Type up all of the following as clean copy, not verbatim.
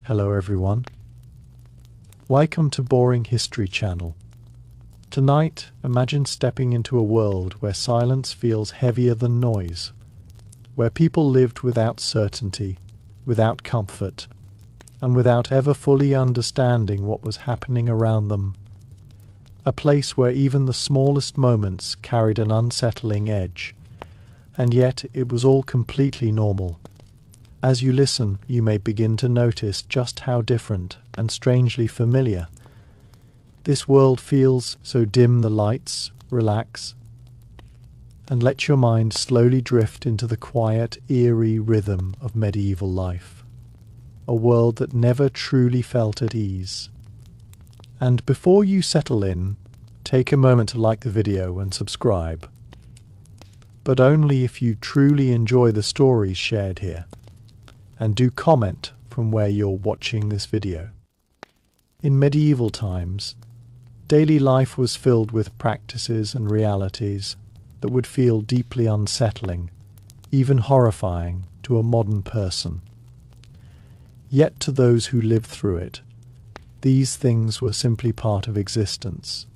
Hello everyone. Welcome to Boring History Channel. Tonight, imagine stepping into a world where silence feels heavier than noise, where people lived without certainty, without comfort, and without ever fully understanding what was happening around them. A place where even the smallest moments carried an unsettling edge, and yet it was all completely normal. As you listen, you may begin to notice just how different and strangely familiar this world feels. So dim the lights, relax, and let your mind slowly drift into the quiet, eerie rhythm of medieval life. A world that never truly felt at ease. And before you settle in, take a moment to like the video and subscribe. But only if you truly enjoy the stories shared here. And do comment from where you're watching this video. In medieval times, daily life was filled with practices and realities that would feel deeply unsettling, even horrifying to a modern person. Yet to those who lived through it, these things were simply part of existence.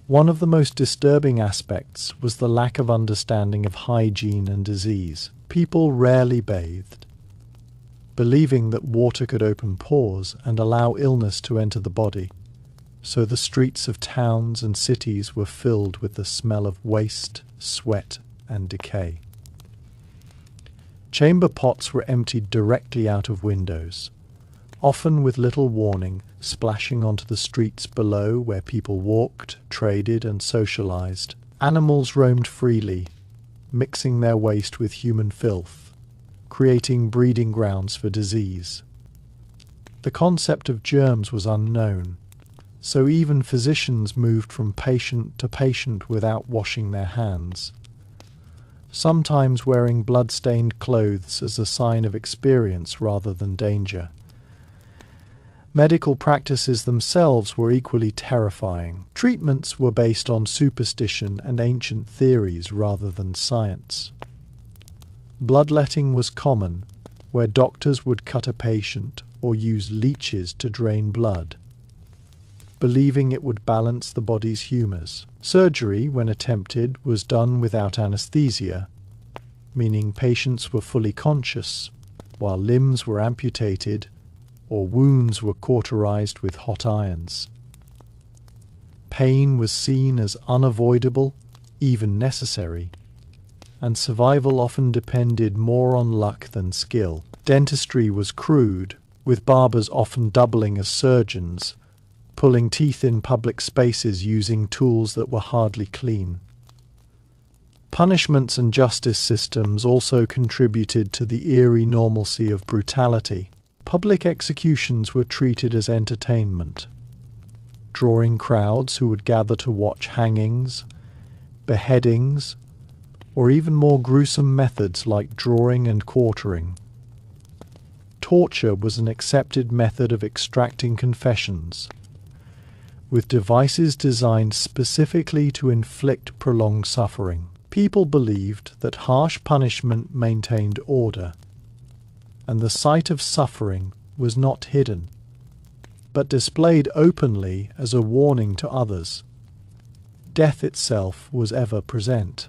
One of the most disturbing aspects was the lack of understanding of hygiene and disease. People rarely bathed, believing that water could open pores and allow illness to enter the body. So the streets of towns and cities were filled with the smell of waste, sweat, and decay. Chamber pots were emptied directly out of windows, often with little warning, splashing onto the streets below where people walked, traded, and socialized. Animals roamed freely, mixing their waste with human filth, creating breeding grounds for disease. The concept of germs was unknown, so even physicians moved from patient to patient without washing their hands, sometimes wearing blood-stained clothes as a sign of experience rather than danger. Medical practices themselves were equally terrifying. Treatments were based on superstition and ancient theories rather than science. Bloodletting was common, where doctors would cut a patient or use leeches to drain blood, believing it would balance the body's humours. Surgery, when attempted, was done without anesthesia, meaning patients were fully conscious, while limbs were amputated or wounds were cauterized with hot irons. Pain was seen as unavoidable, even necessary, and survival often depended more on luck than skill. Dentistry was crude, with barbers often doubling as surgeons, pulling teeth in public spaces using tools that were hardly clean. Punishments and justice systems also contributed to the eerie normalcy of brutality. Public executions were treated as entertainment, drawing crowds who would gather to watch hangings, beheadings, or even more gruesome methods like drawing and quartering. Torture was an accepted method of extracting confessions, with devices designed specifically to inflict prolonged suffering. People believed that harsh punishment maintained order, and the sight of suffering was not hidden, but displayed openly as a warning to others. Death itself was ever present,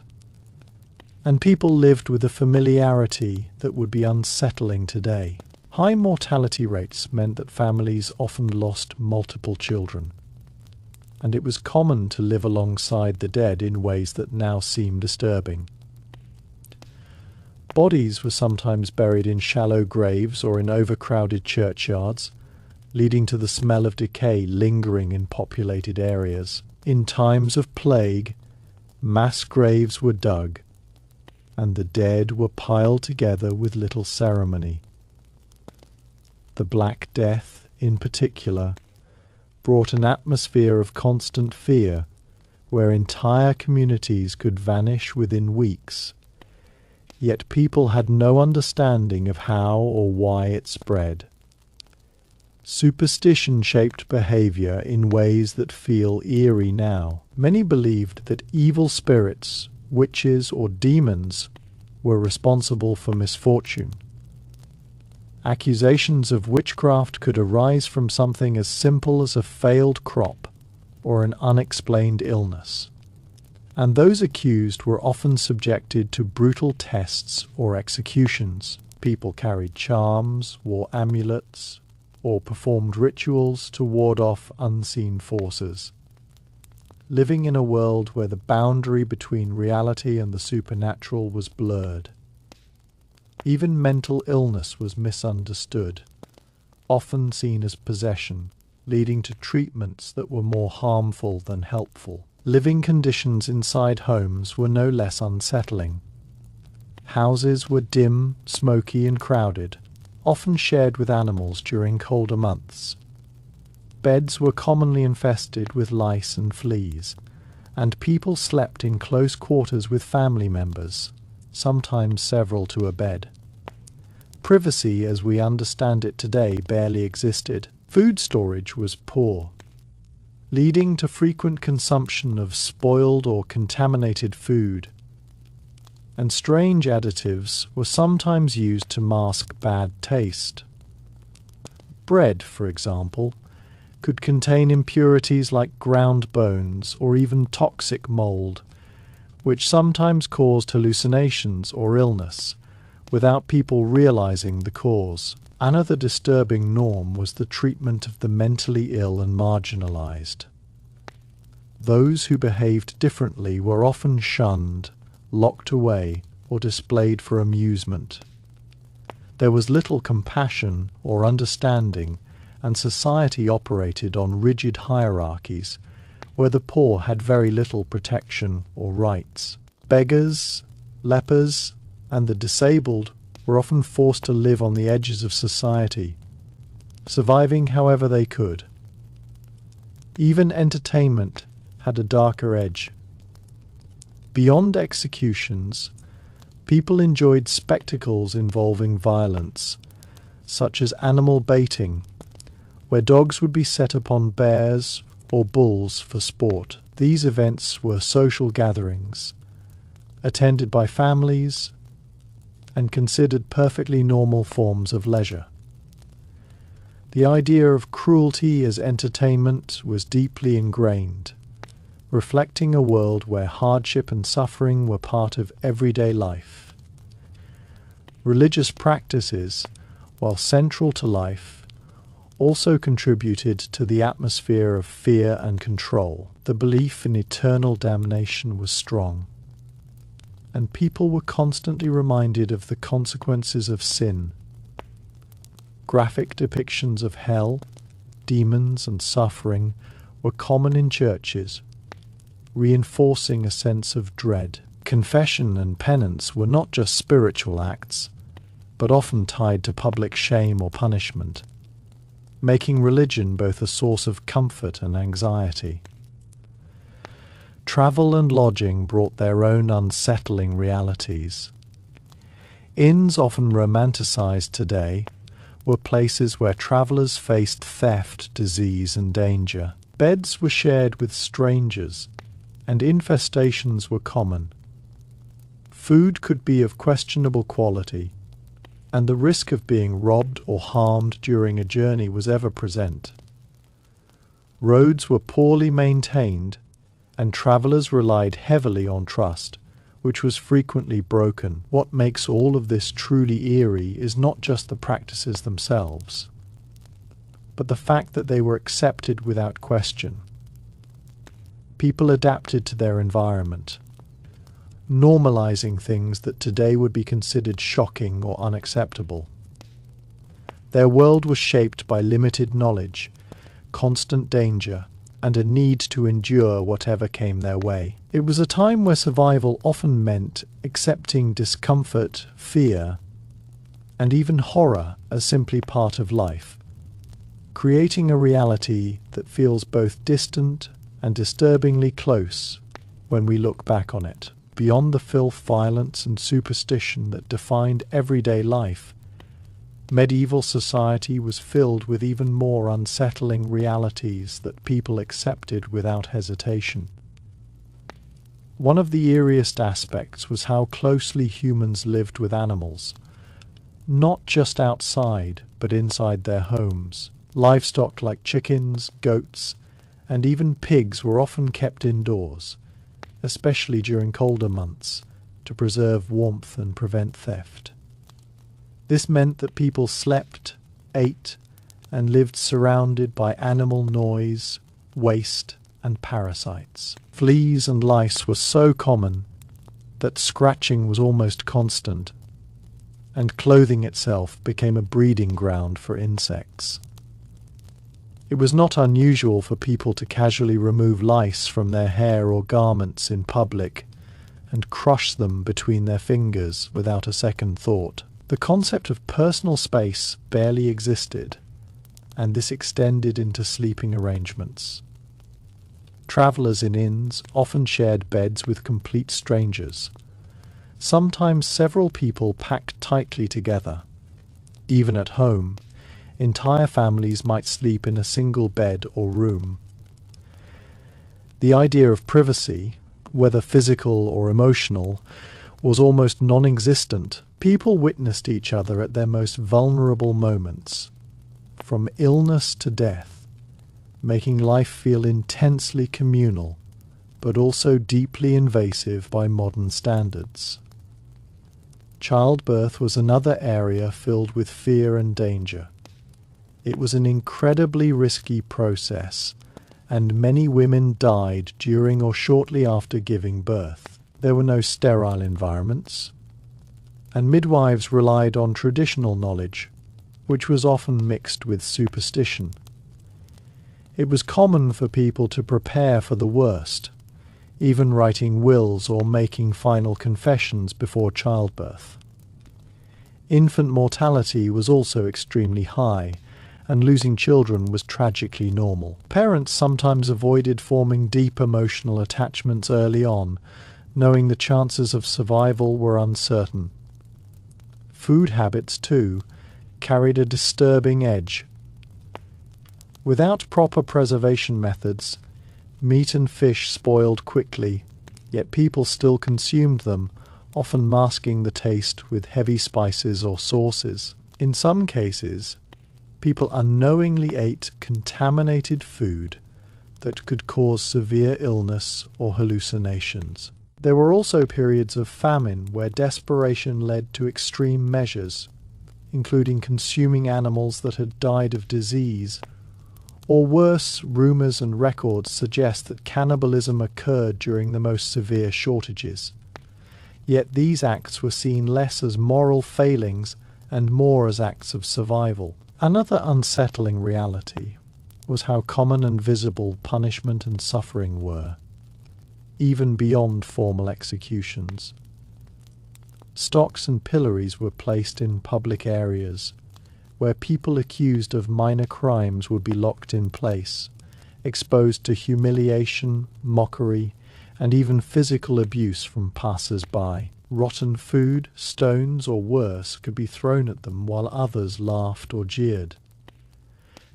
and people lived with a familiarity that would be unsettling today. High mortality rates meant that families often lost multiple children, and it was common to live alongside the dead in ways that now seem disturbing. Bodies were sometimes buried in shallow graves or in overcrowded churchyards, leading to the smell of decay lingering in populated areas. In times of plague, mass graves were dug, and the dead were piled together with little ceremony. The Black Death, in particular, brought an atmosphere of constant fear, where entire communities could vanish within weeks. Yet people had no understanding of how or why it spread. Superstition shaped behavior in ways that feel eerie now. Many believed that evil spirits, witches, or demons were responsible for misfortune. Accusations of witchcraft could arise from something as simple as a failed crop or an unexplained illness, and those accused were often subjected to brutal tests or executions. People carried charms, wore amulets, or performed rituals to ward off unseen forces. Living in a world where the boundary between reality and the supernatural was blurred. Even mental illness was misunderstood, often seen as possession, leading to treatments that were more harmful than helpful. Living conditions inside homes were no less unsettling. Houses were dim, smoky, and crowded, often shared with animals during colder months. Beds were commonly infested with lice and fleas, and people slept in close quarters with family members, sometimes several to a bed. Privacy, as we understand it today, barely existed. Food storage was poor, leading to frequent consumption of spoiled or contaminated food, and strange additives were sometimes used to mask bad taste. Bread, for example, could contain impurities like ground bones or even toxic mold, which sometimes caused hallucinations or illness, without people realizing the cause. Another disturbing norm was the treatment of the mentally ill and marginalized. Those who behaved differently were often shunned, locked away, or displayed for amusement. There was little compassion or understanding, and society operated on rigid hierarchies, where the poor had very little protection or rights. Beggars, lepers, and the disabled were often forced to live on the edges of society, surviving however they could. Even entertainment had a darker edge. Beyond executions, people enjoyed spectacles involving violence, such as animal baiting, where dogs would be set upon bears or bulls for sport. These events were social gatherings, attended by families, and considered perfectly normal forms of leisure. The idea of cruelty as entertainment was deeply ingrained, reflecting a world where hardship and suffering were part of everyday life. Religious practices, while central to life, also contributed to the atmosphere of fear and control. The belief in eternal damnation was strong, and people were constantly reminded of the consequences of sin. Graphic depictions of hell, demons, and suffering were common in churches, reinforcing a sense of dread. Confession and penance were not just spiritual acts, but often tied to public shame or punishment, making religion both a source of comfort and anxiety. Travel and lodging brought their own unsettling realities. Inns, often romanticized today, were places where travelers faced theft, disease, and danger. Beds were shared with strangers, and infestations were common. Food could be of questionable quality, and the risk of being robbed or harmed during a journey was ever present. Roads were poorly maintained, and travelers relied heavily on trust, which was frequently broken. What makes all of this truly eerie is not just the practices themselves, but the fact that they were accepted without question. People adapted to their environment, normalizing things that today would be considered shocking or unacceptable. Their world was shaped by limited knowledge, constant danger, and a need to endure whatever came their way. It was a time where survival often meant accepting discomfort, fear, and even horror as simply part of life, creating a reality that feels both distant and disturbingly close when we look back on it. Beyond the filth, violence, and superstition that defined everyday life, medieval society was filled with even more unsettling realities that people accepted without hesitation. One of the eeriest aspects was how closely humans lived with animals, not just outside, but inside their homes. Livestock like chickens, goats, and even pigs were often kept indoors, especially during colder months, to preserve warmth and prevent theft. This meant that people slept, ate, and lived surrounded by animal noise, waste, and parasites. Fleas and lice were so common that scratching was almost constant, and clothing itself became a breeding ground for insects. It was not unusual for people to casually remove lice from their hair or garments in public and crush them between their fingers without a second thought. The concept of personal space barely existed, and this extended into sleeping arrangements. Travellers in inns often shared beds with complete strangers. Sometimes several people packed tightly together. Even at home, entire families might sleep in a single bed or room. The idea of privacy, whether physical or emotional, was almost non-existent. People witnessed each other at their most vulnerable moments, from illness to death, making life feel intensely communal, but also deeply invasive by modern standards. Childbirth was another area filled with fear and danger. It was an incredibly risky process, and many women died during or shortly after giving birth. There were no sterile environments, and midwives relied on traditional knowledge, which was often mixed with superstition. It was common for people to prepare for the worst, even writing wills or making final confessions before childbirth. Infant mortality was also extremely high, and losing children was tragically normal. Parents sometimes avoided forming deep emotional attachments early on, knowing the chances of survival were uncertain. Food habits, too, carried a disturbing edge. Without proper preservation methods, meat and fish spoiled quickly, yet people still consumed them, often masking the taste with heavy spices or sauces. In some cases, people unknowingly ate contaminated food that could cause severe illness or hallucinations. There were also periods of famine where desperation led to extreme measures, including consuming animals that had died of disease. Or worse, rumors and records suggest that cannibalism occurred during the most severe shortages. Yet these acts were seen less as moral failings and more as acts of survival. Another unsettling reality was how common and visible punishment and suffering were, even beyond formal executions. Stocks and pillories were placed in public areas, where people accused of minor crimes would be locked in place, exposed to humiliation, mockery, and even physical abuse from passers-by. Rotten food, stones, or worse could be thrown at them while others laughed or jeered.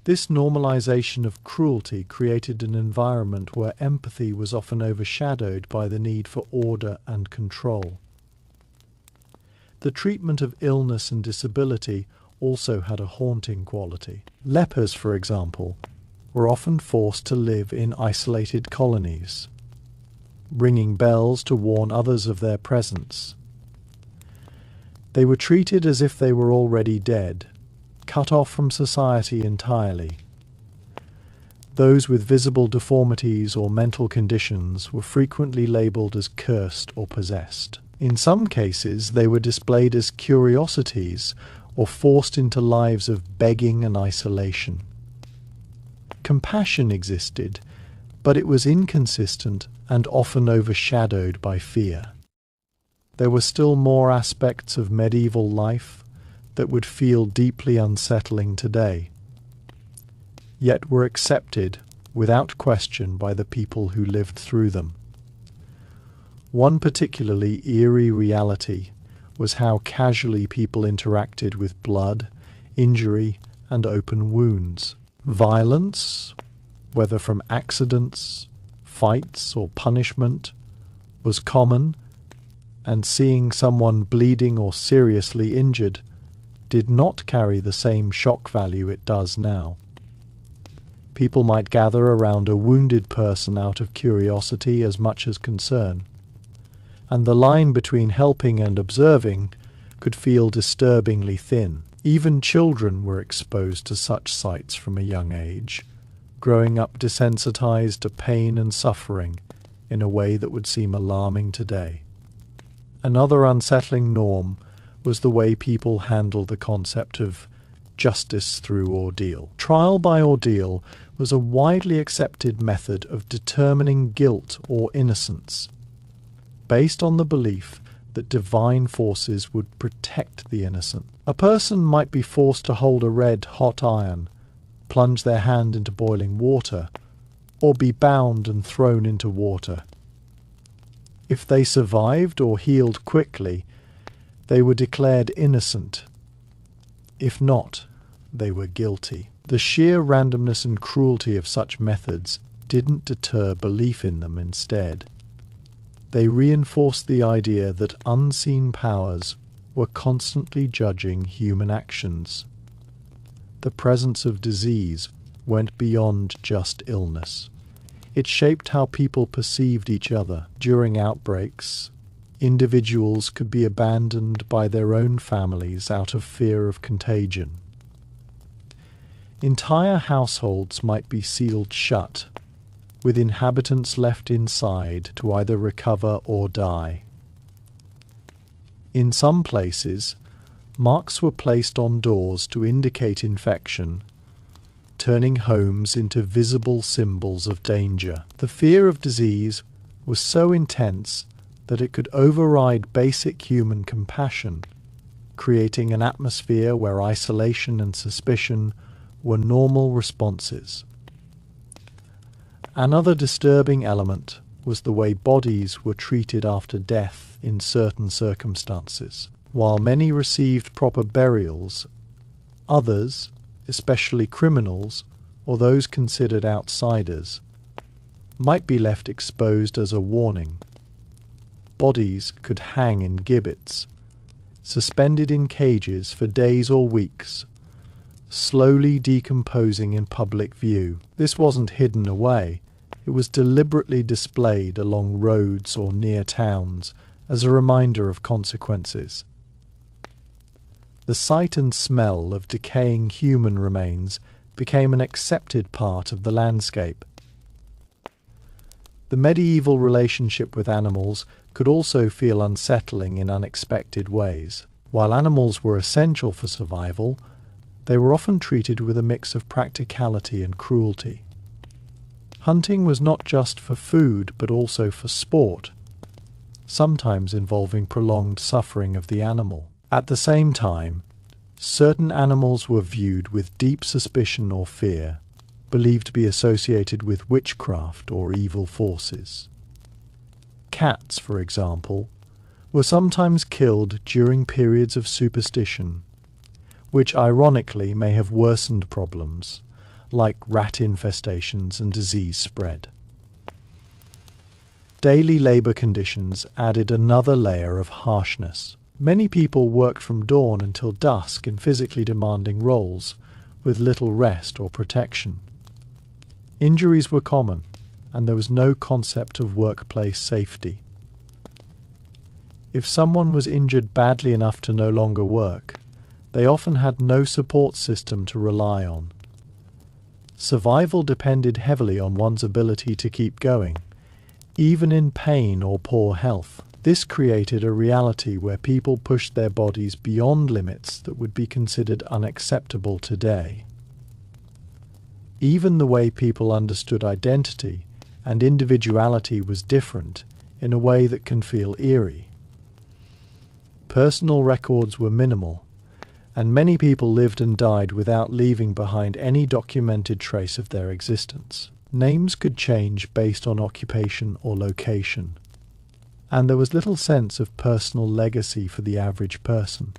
This normalization of cruelty created an environment where empathy was often overshadowed by the need for order and control. The treatment of illness and disability also had a haunting quality. Lepers, for example, were often forced to live in isolated colonies, ringing bells to warn others of their presence. They were treated as if they were already dead, cut off from society entirely. Those with visible deformities or mental conditions were frequently labelled as cursed or possessed. In some cases, they were displayed as curiosities or forced into lives of begging and isolation. Compassion existed, but it was inconsistent and often overshadowed by fear. There were still more aspects of medieval life that would feel deeply unsettling today, yet were accepted without question by the people who lived through them. One particularly eerie reality was how casually people interacted with blood, injury, and open wounds. Violence, whether from accidents, fights, or punishment, was common, and seeing someone bleeding or seriously injured did not carry the same shock value it does now. People might gather around a wounded person out of curiosity as much as concern, and the line between helping and observing could feel disturbingly thin. Even children were exposed to such sights from a young age, growing up desensitized to pain and suffering in a way that would seem alarming today. Another unsettling norm was the way people handled the concept of justice through ordeal. Trial by ordeal was a widely accepted method of determining guilt or innocence, based on the belief that divine forces would protect the innocent. A person might be forced to hold a red-hot iron, plunge their hand into boiling water, or be bound and thrown into water. If they survived or healed quickly, they were declared innocent. If not, they were guilty. The sheer randomness and cruelty of such methods didn't deter belief in them. Instead, they reinforced the idea that unseen powers were constantly judging human actions. The presence of disease went beyond just illness. It shaped how people perceived each other. During outbreaks, individuals could be abandoned by their own families out of fear of contagion. Entire households might be sealed shut, with inhabitants left inside to either recover or die. In some places, marks were placed on doors to indicate infection, turning homes into visible symbols of danger. The fear of disease was so intense that it could override basic human compassion, creating an atmosphere where isolation and suspicion were normal responses. Another disturbing element was the way bodies were treated after death in certain circumstances. While many received proper burials, others, especially criminals or those considered outsiders, might be left exposed as a warning. Bodies could hang in gibbets, suspended in cages for days or weeks, slowly decomposing in public view. This wasn't hidden away. It was deliberately displayed along roads or near towns as a reminder of consequences. The sight and smell of decaying human remains became an accepted part of the landscape. The medieval relationship with animals could also feel unsettling in unexpected ways. While animals were essential for survival, they were often treated with a mix of practicality and cruelty. Hunting was not just for food, but also for sport, sometimes involving prolonged suffering of the animal. At the same time, certain animals were viewed with deep suspicion or fear, believed to be associated with witchcraft or evil forces. Cats, for example, were sometimes killed during periods of superstition, which ironically may have worsened problems, like rat infestations and disease spread. Daily labor conditions added another layer of harshness. Many people worked from dawn until dusk in physically demanding roles, with little rest or protection. Injuries were common, and there was no concept of workplace safety. If someone was injured badly enough to no longer work, they often had no support system to rely on. Survival depended heavily on one's ability to keep going, even in pain or poor health. This created a reality where people pushed their bodies beyond limits that would be considered unacceptable today. Even the way people understood identity and individuality was different in a way that can feel eerie. Personal records were minimal, and many people lived and died without leaving behind any documented trace of their existence. Names could change based on occupation or location, and there was little sense of personal legacy for the average person.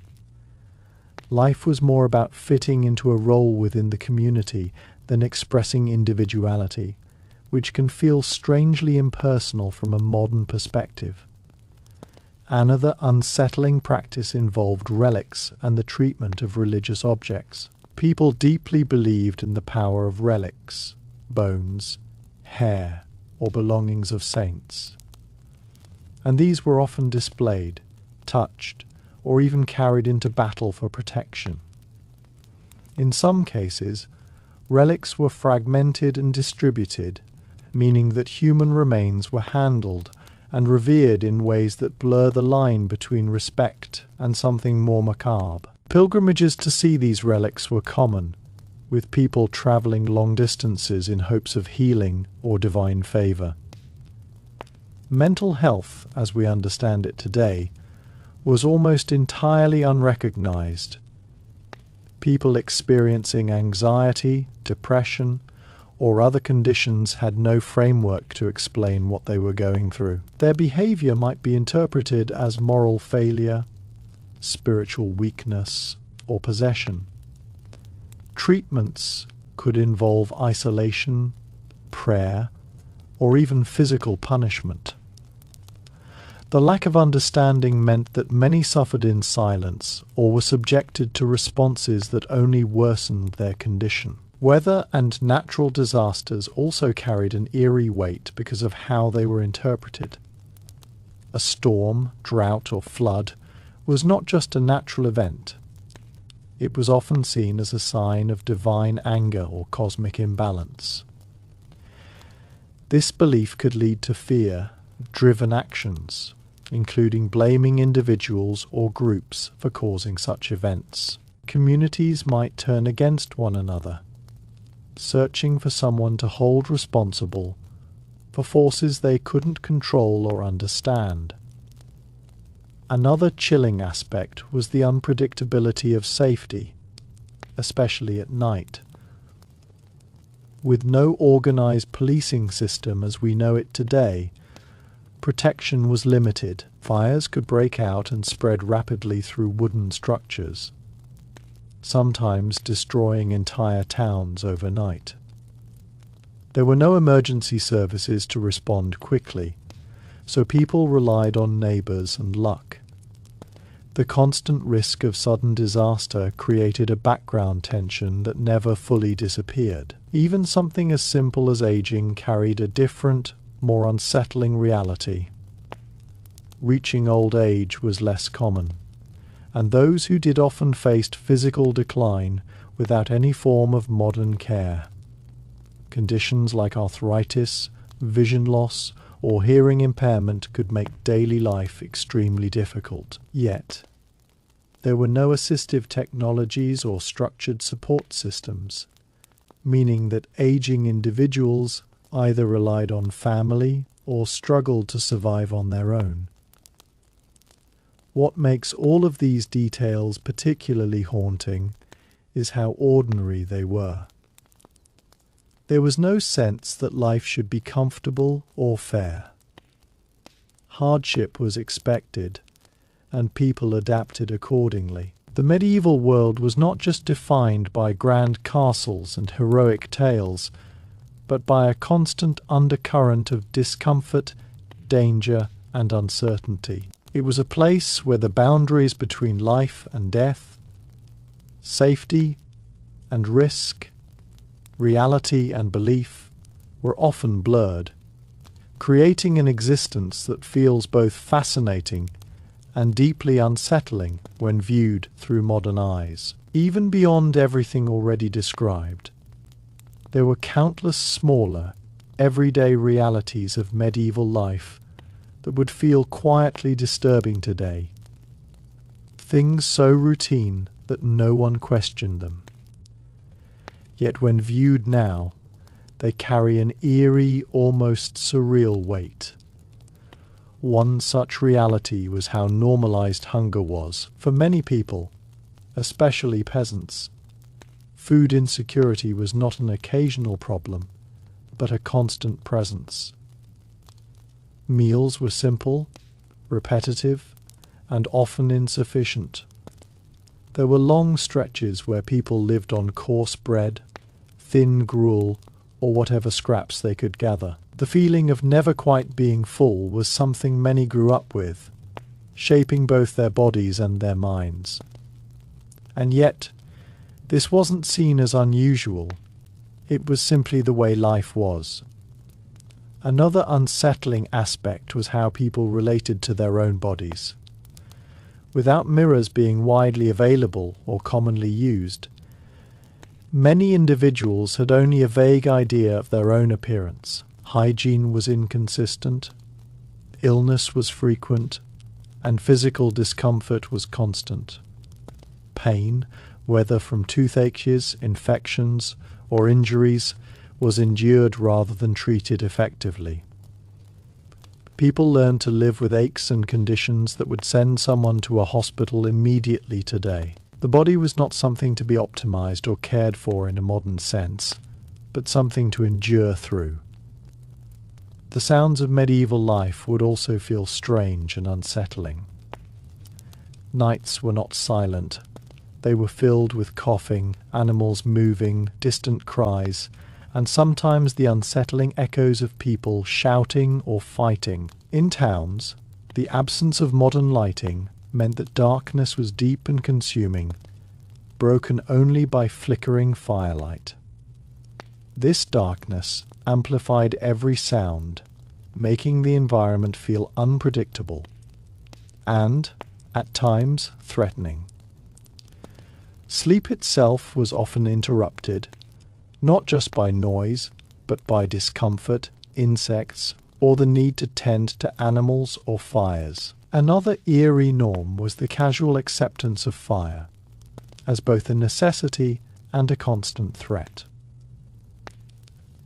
Life was more about fitting into a role within the community than expressing individuality, which can feel strangely impersonal from a modern perspective. Another unsettling practice involved relics and the treatment of religious objects. People deeply believed in the power of relics, bones, hair, or belongings of saints. And these were often displayed, touched, or even carried into battle for protection. In some cases, relics were fragmented and distributed, meaning that human remains were handled and revered in ways that blur the line between respect and something more macabre. Pilgrimages to see these relics were common, with people travelling long distances in hopes of healing or divine favour. Mental health, as we understand it today, was almost entirely unrecognised. People experiencing anxiety, depression, or other conditions had no framework to explain what they were going through. Their behaviour might be interpreted as moral failure, spiritual weakness, or possession. Treatments could involve isolation, prayer, or even physical punishment. The lack of understanding meant that many suffered in silence or were subjected to responses that only worsened their condition. Weather and natural disasters also carried an eerie weight because of how they were interpreted. A storm, drought, or flood was not just a natural event. It was often seen as a sign of divine anger or cosmic imbalance. This belief could lead to fear-driven actions, including blaming individuals or groups for causing such events. Communities might turn against one another, searching for someone to hold responsible for forces they couldn't control or understand. Another chilling aspect was the unpredictability of safety, especially at night. With no organized policing system as we know it today, protection was limited. Fires could break out and spread rapidly through wooden structures, sometimes destroying entire towns overnight. There were no emergency services to respond quickly, so people relied on neighbours and luck. The constant risk of sudden disaster created a background tension that never fully disappeared. Even something as simple as aging carried a different, more unsettling reality. Reaching old age was less common, and those who did often faced physical decline without any form of modern care. Conditions like arthritis, vision loss, or hearing impairment could make daily life extremely difficult. Yet, there were no assistive technologies or structured support systems, meaning that aging individuals either relied on family or struggled to survive on their own. What makes all of these details particularly haunting is how ordinary they were. There was no sense that life should be comfortable or fair. Hardship was expected, and people adapted accordingly. The medieval world was not just defined by grand castles and heroic tales, but by a constant undercurrent of discomfort, danger, and uncertainty. It was a place where the boundaries between life and death, safety and risk, reality and belief were often blurred, creating an existence that feels both fascinating and deeply unsettling when viewed through modern eyes. Even beyond everything already described, there were countless smaller, everyday realities of medieval life that would feel quietly disturbing today. Things so routine that no one questioned them. Yet when viewed now, they carry an eerie, almost surreal weight. One such reality was how normalized hunger was. For many people, especially peasants, food insecurity was not an occasional problem, but a constant presence. Meals were simple, repetitive, and often insufficient. There were long stretches where people lived on coarse bread, thin gruel, or whatever scraps they could gather. The feeling of never quite being full was something many grew up with, shaping both their bodies and their minds. And yet, this wasn't seen as unusual. It was simply the way life was. Another unsettling aspect was how people related to their own bodies. Without mirrors being widely available or commonly used, many individuals had only a vague idea of their own appearance. Hygiene was inconsistent, illness was frequent, and physical discomfort was constant. Pain, whether from toothaches, infections, or injuries, was endured rather than treated effectively. People learned to live with aches and conditions that would send someone to a hospital immediately today. The body was not something to be optimized or cared for in a modern sense, but something to endure through. The sounds of medieval life would also feel strange and unsettling. Nights were not silent. They were filled with coughing, animals moving, distant cries, and sometimes the unsettling echoes of people shouting or fighting. In towns, the absence of modern lighting meant that darkness was deep and consuming, broken only by flickering firelight. This darkness amplified every sound, making the environment feel unpredictable and, at times, threatening. Sleep itself was often interrupted, not just by noise, but by discomfort, insects, or the need to tend to animals or fires. Another eerie norm was the casual acceptance of fire, as both a necessity and a constant threat.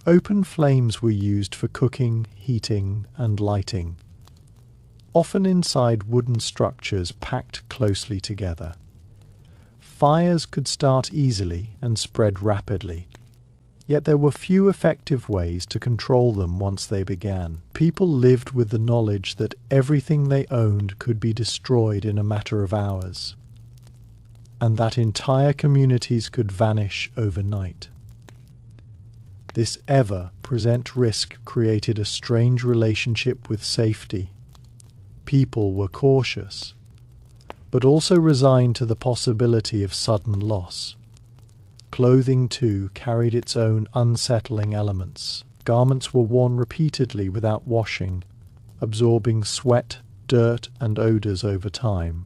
Open flames were used for cooking, heating, and lighting, often inside wooden structures packed closely together. Fires could start easily and spread rapidly, yet there were few effective ways to control them once they began. People lived with the knowledge that everything they owned could be destroyed in a matter of hours, and that entire communities could vanish overnight. This ever-present risk created a strange relationship with safety. People were cautious, but also resigned to the possibility of sudden loss. Clothing, too, carried its own unsettling elements. Garments were worn repeatedly without washing, absorbing sweat, dirt, and odors over time.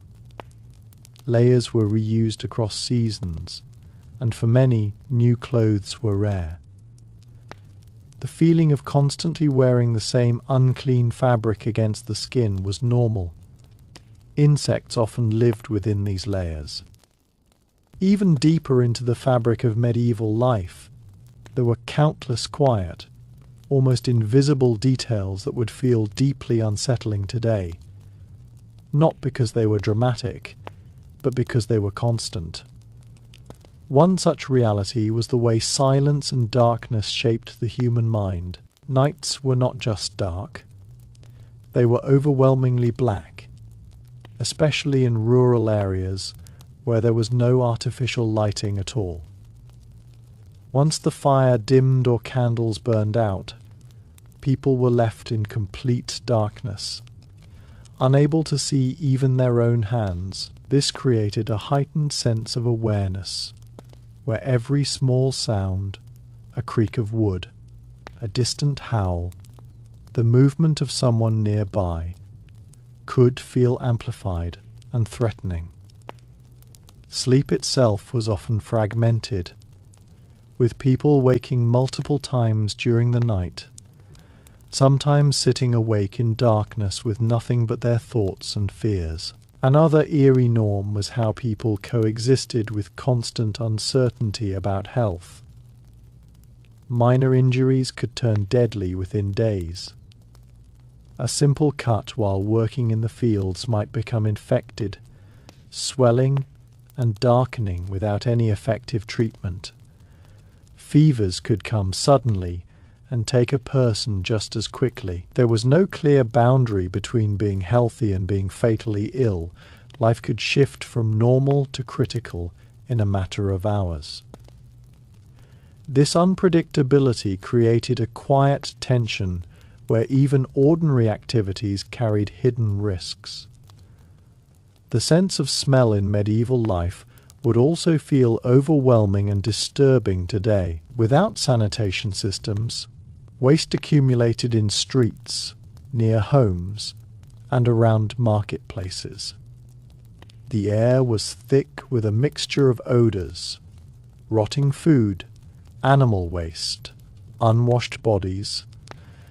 Layers were reused across seasons, and for many, new clothes were rare. The feeling of constantly wearing the same unclean fabric against the skin was normal. Insects often lived within these layers. Even deeper into the fabric of medieval life, there were countless quiet, almost invisible details that would feel deeply unsettling today, not because they were dramatic, but because they were constant. One such reality was the way silence and darkness shaped the human mind. Nights were not just dark. They were overwhelmingly black, especially in rural areas where there was no artificial lighting at all. Once the fire dimmed or candles burned out, people were left in complete darkness, unable to see even their own hands. This created a heightened sense of awareness, where every small sound, a creak of wood, a distant howl, the movement of someone nearby, could feel amplified and threatening. Sleep itself was often fragmented, with people waking multiple times during the night, sometimes sitting awake in darkness with nothing but their thoughts and fears. Another eerie norm was how people coexisted with constant uncertainty about health. Minor injuries could turn deadly within days. A simple cut while working in the fields might become infected, swelling and darkening without any effective treatment. Fevers could come suddenly and take a person just as quickly. There was no clear boundary between being healthy and being fatally ill. Life could shift from normal to critical in a matter of hours. This unpredictability created a quiet tension where even ordinary activities carried hidden risks. The sense of smell in medieval life would also feel overwhelming and disturbing today. Without sanitation systems, waste accumulated in streets, near homes, and around marketplaces. The air was thick with a mixture of odors: rotting food, animal waste, unwashed bodies,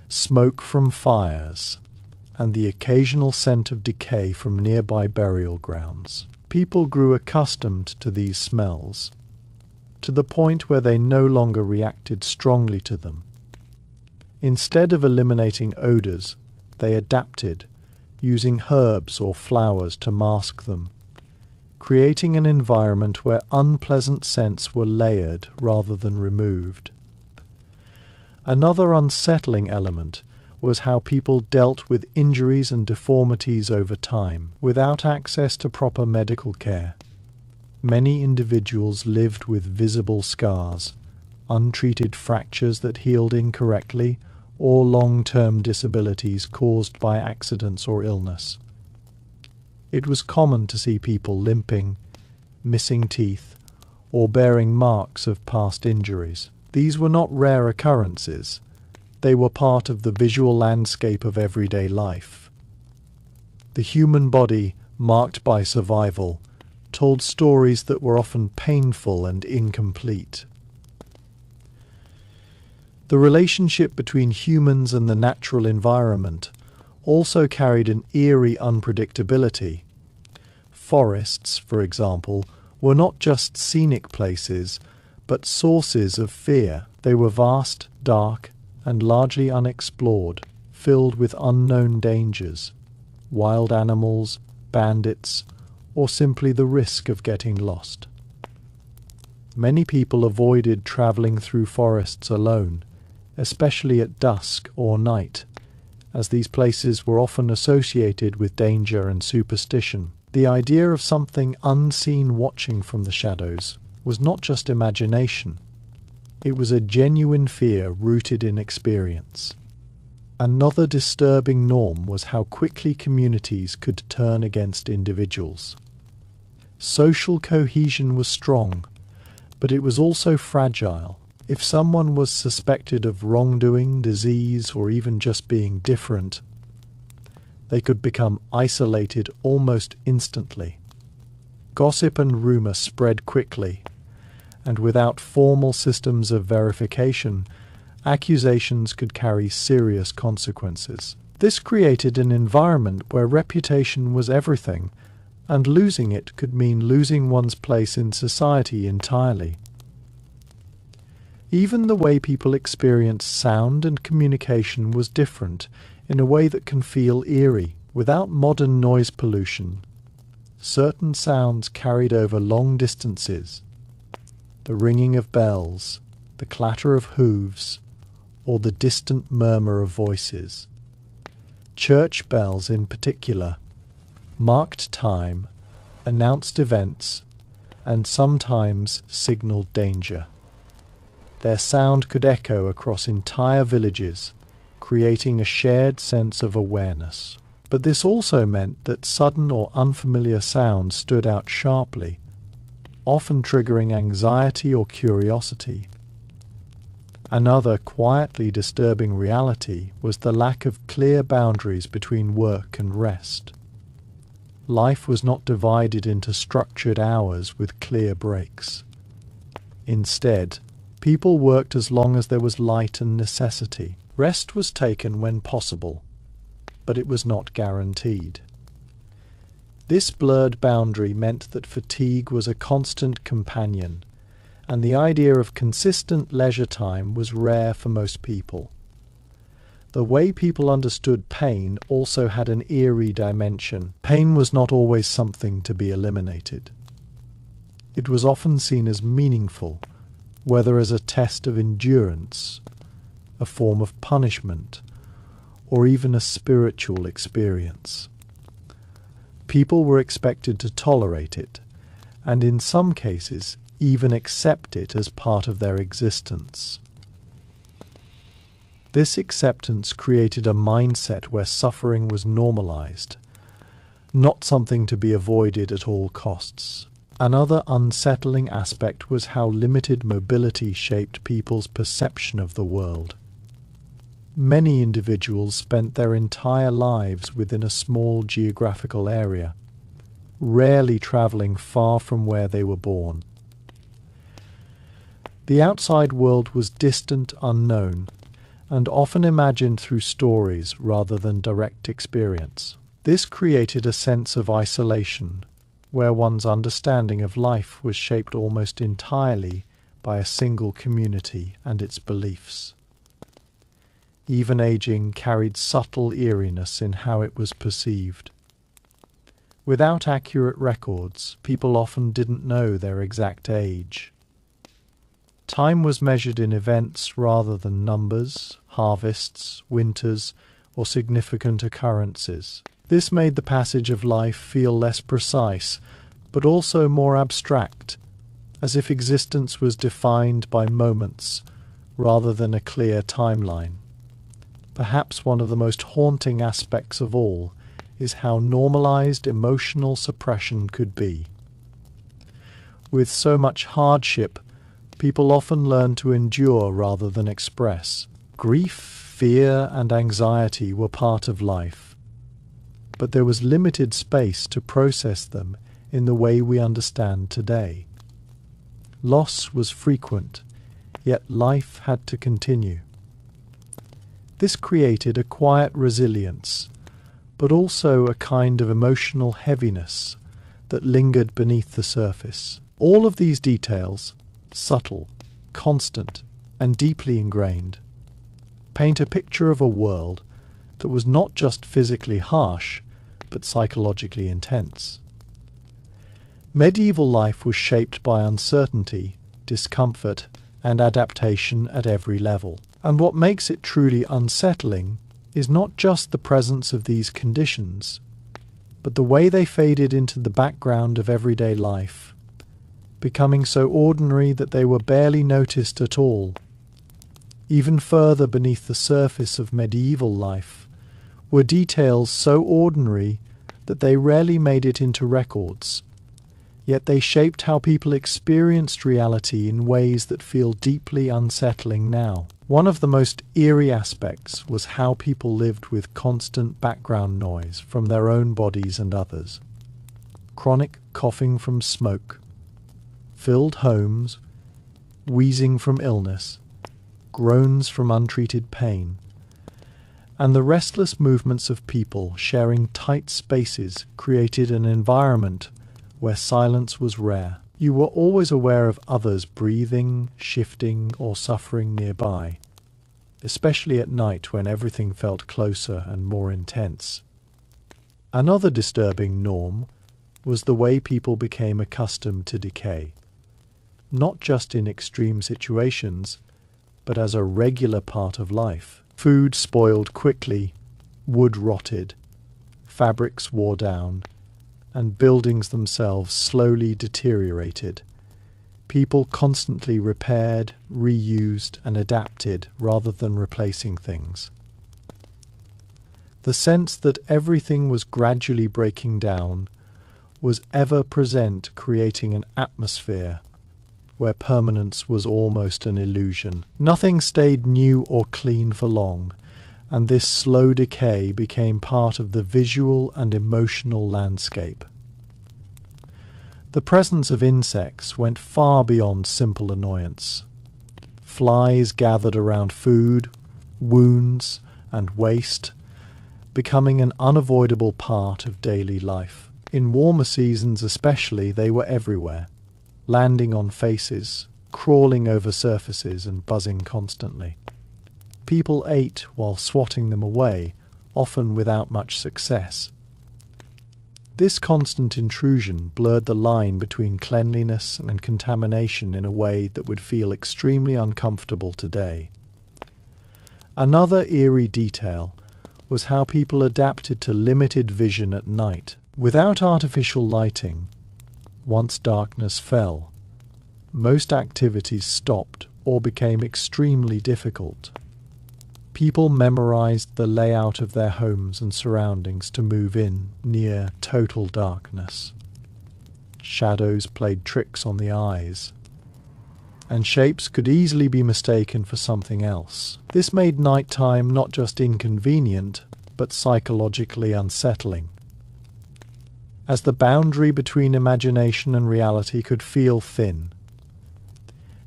smoke from fires, and the occasional scent of decay from nearby burial grounds. People grew accustomed to these smells, to the point where they no longer reacted strongly to them. Instead of eliminating odors, they adapted, using herbs or flowers to mask them, creating an environment where unpleasant scents were layered rather than removed. Another unsettling element was how people dealt with injuries and deformities over time. Without access to proper medical care, many individuals lived with visible scars, untreated fractures that healed incorrectly, or long-term disabilities caused by accidents or illness. It was common to see people limping, missing teeth, or bearing marks of past injuries. These were not rare occurrences. They were part of the visual landscape of everyday life. The human body, marked by survival, told stories that were often painful and incomplete. The relationship between humans and the natural environment also carried an eerie unpredictability. Forests, for example, were not just scenic places, but sources of fear. They were vast, dark, and largely unexplored, filled with unknown dangers, wild animals, bandits, or simply the risk of getting lost. Many people avoided traveling through forests alone, especially at dusk or night, as these places were often associated with danger and superstition. The idea of something unseen watching from the shadows was not just imagination. It was a genuine fear rooted in experience. Another disturbing norm was how quickly communities could turn against individuals. Social cohesion was strong, but it was also fragile. If someone was suspected of wrongdoing, disease, or even just being different, they could become isolated almost instantly. Gossip and rumor spread quickly, and without formal systems of verification, accusations could carry serious consequences. This created an environment where reputation was everything, and losing it could mean losing one's place in society entirely. Even the way people experienced sound and communication was different in a way that can feel eerie. Without modern noise pollution, certain sounds carried over long distances: the ringing of bells, the clatter of hooves, or the distant murmur of voices. Church bells in particular marked time, announced events, and sometimes signaled danger. Their sound could echo across entire villages, creating a shared sense of awareness. But this also meant that sudden or unfamiliar sounds stood out sharply, often triggering anxiety or curiosity. Another quietly disturbing reality was the lack of clear boundaries between work and rest. Life was not divided into structured hours with clear breaks. Instead, people worked as long as there was light and necessity. Rest was taken when possible, but it was not guaranteed. This blurred boundary meant that fatigue was a constant companion, and the idea of consistent leisure time was rare for most people. The way people understood pain also had an eerie dimension. Pain was not always something to be eliminated. It was often seen as meaningful, whether as a test of endurance, a form of punishment, or even a spiritual experience. People were expected to tolerate it, and in some cases even accept it as part of their existence. This acceptance created a mindset where suffering was normalized, not something to be avoided at all costs. Another unsettling aspect was how limited mobility shaped people's perception of the world. Many individuals spent their entire lives within a small geographical area, rarely traveling far from where they were born. The outside world was distant, unknown, and often imagined through stories rather than direct experience. This created a sense of isolation, where one's understanding of life was shaped almost entirely by a single community and its beliefs. Even aging carried subtle eeriness in how it was perceived. Without accurate records, people often didn't know their exact age. Time was measured in events rather than numbers, harvests, winters, or significant occurrences. This made the passage of life feel less precise, but also more abstract, as if existence was defined by moments rather than a clear timeline. Perhaps one of the most haunting aspects of all is how normalized emotional suppression could be. With so much hardship, people often learn to endure rather than express. Grief, fear, and anxiety were part of life, but there was limited space to process them in the way we understand today. Loss was frequent, yet life had to continue. This created a quiet resilience, but also a kind of emotional heaviness that lingered beneath the surface. All of these details, subtle, constant, and deeply ingrained, paint a picture of a world that was not just physically harsh, but psychologically intense. Medieval life was shaped by uncertainty, discomfort, and adaptation at every level. And what makes it truly unsettling is not just the presence of these conditions, but the way they faded into the background of everyday life, becoming so ordinary that they were barely noticed at all. Even further beneath the surface of medieval life were details so ordinary that they rarely made it into records, yet they shaped how people experienced reality in ways that feel deeply unsettling now. One of the most eerie aspects was how people lived with constant background noise from their own bodies and others. Chronic coughing from smoke, filled homes, wheezing from illness, groans from untreated pain, and the restless movements of people sharing tight spaces created an environment where silence was rare. You were always aware of others breathing, shifting, or suffering nearby, especially at night when everything felt closer and more intense. Another disturbing norm was the way people became accustomed to decay, not just in extreme situations, but as a regular part of life. Food spoiled quickly, wood rotted, fabrics wore down, and buildings themselves slowly deteriorated. People constantly repaired, reused, and adapted rather than replacing things. The sense that everything was gradually breaking down was ever present, creating an atmosphere where permanence was almost an illusion. Nothing stayed new or clean for long, and this slow decay became part of the visual and emotional landscape. The presence of insects went far beyond simple annoyance. Flies gathered around food, wounds, and waste, becoming an unavoidable part of daily life. In warmer seasons especially, they were everywhere, landing on faces, crawling over surfaces, and buzzing constantly. People ate while swatting them away, often without much success. This constant intrusion blurred the line between cleanliness and contamination in a way that would feel extremely uncomfortable today. Another eerie detail was how people adapted to limited vision at night. Without artificial lighting, once darkness fell, most activities stopped or became extremely difficult. People memorized the layout of their homes and surroundings to move in near total darkness. Shadows played tricks on the eyes, and shapes could easily be mistaken for something else. This made nighttime not just inconvenient, but psychologically unsettling, as the boundary between imagination and reality could feel thin.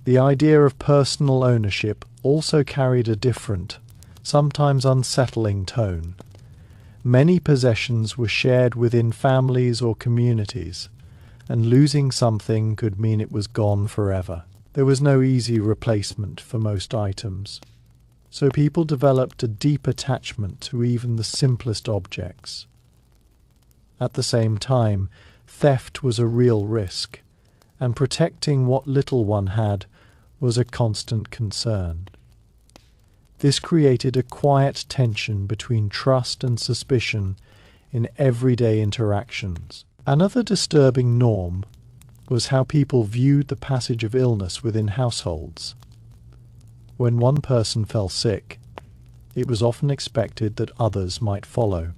The idea of personal ownership also carried a different, sometimes unsettling tone. Many possessions were shared within families or communities, and losing something could mean it was gone forever. There was no easy replacement for most items, so people developed a deep attachment to even the simplest objects. At the same time, theft was a real risk, and protecting what little one had was a constant concern. This created a quiet tension between trust and suspicion in everyday interactions. Another disturbing norm was how people viewed the passage of illness within households. When one person fell sick, it was often expected that others might follow.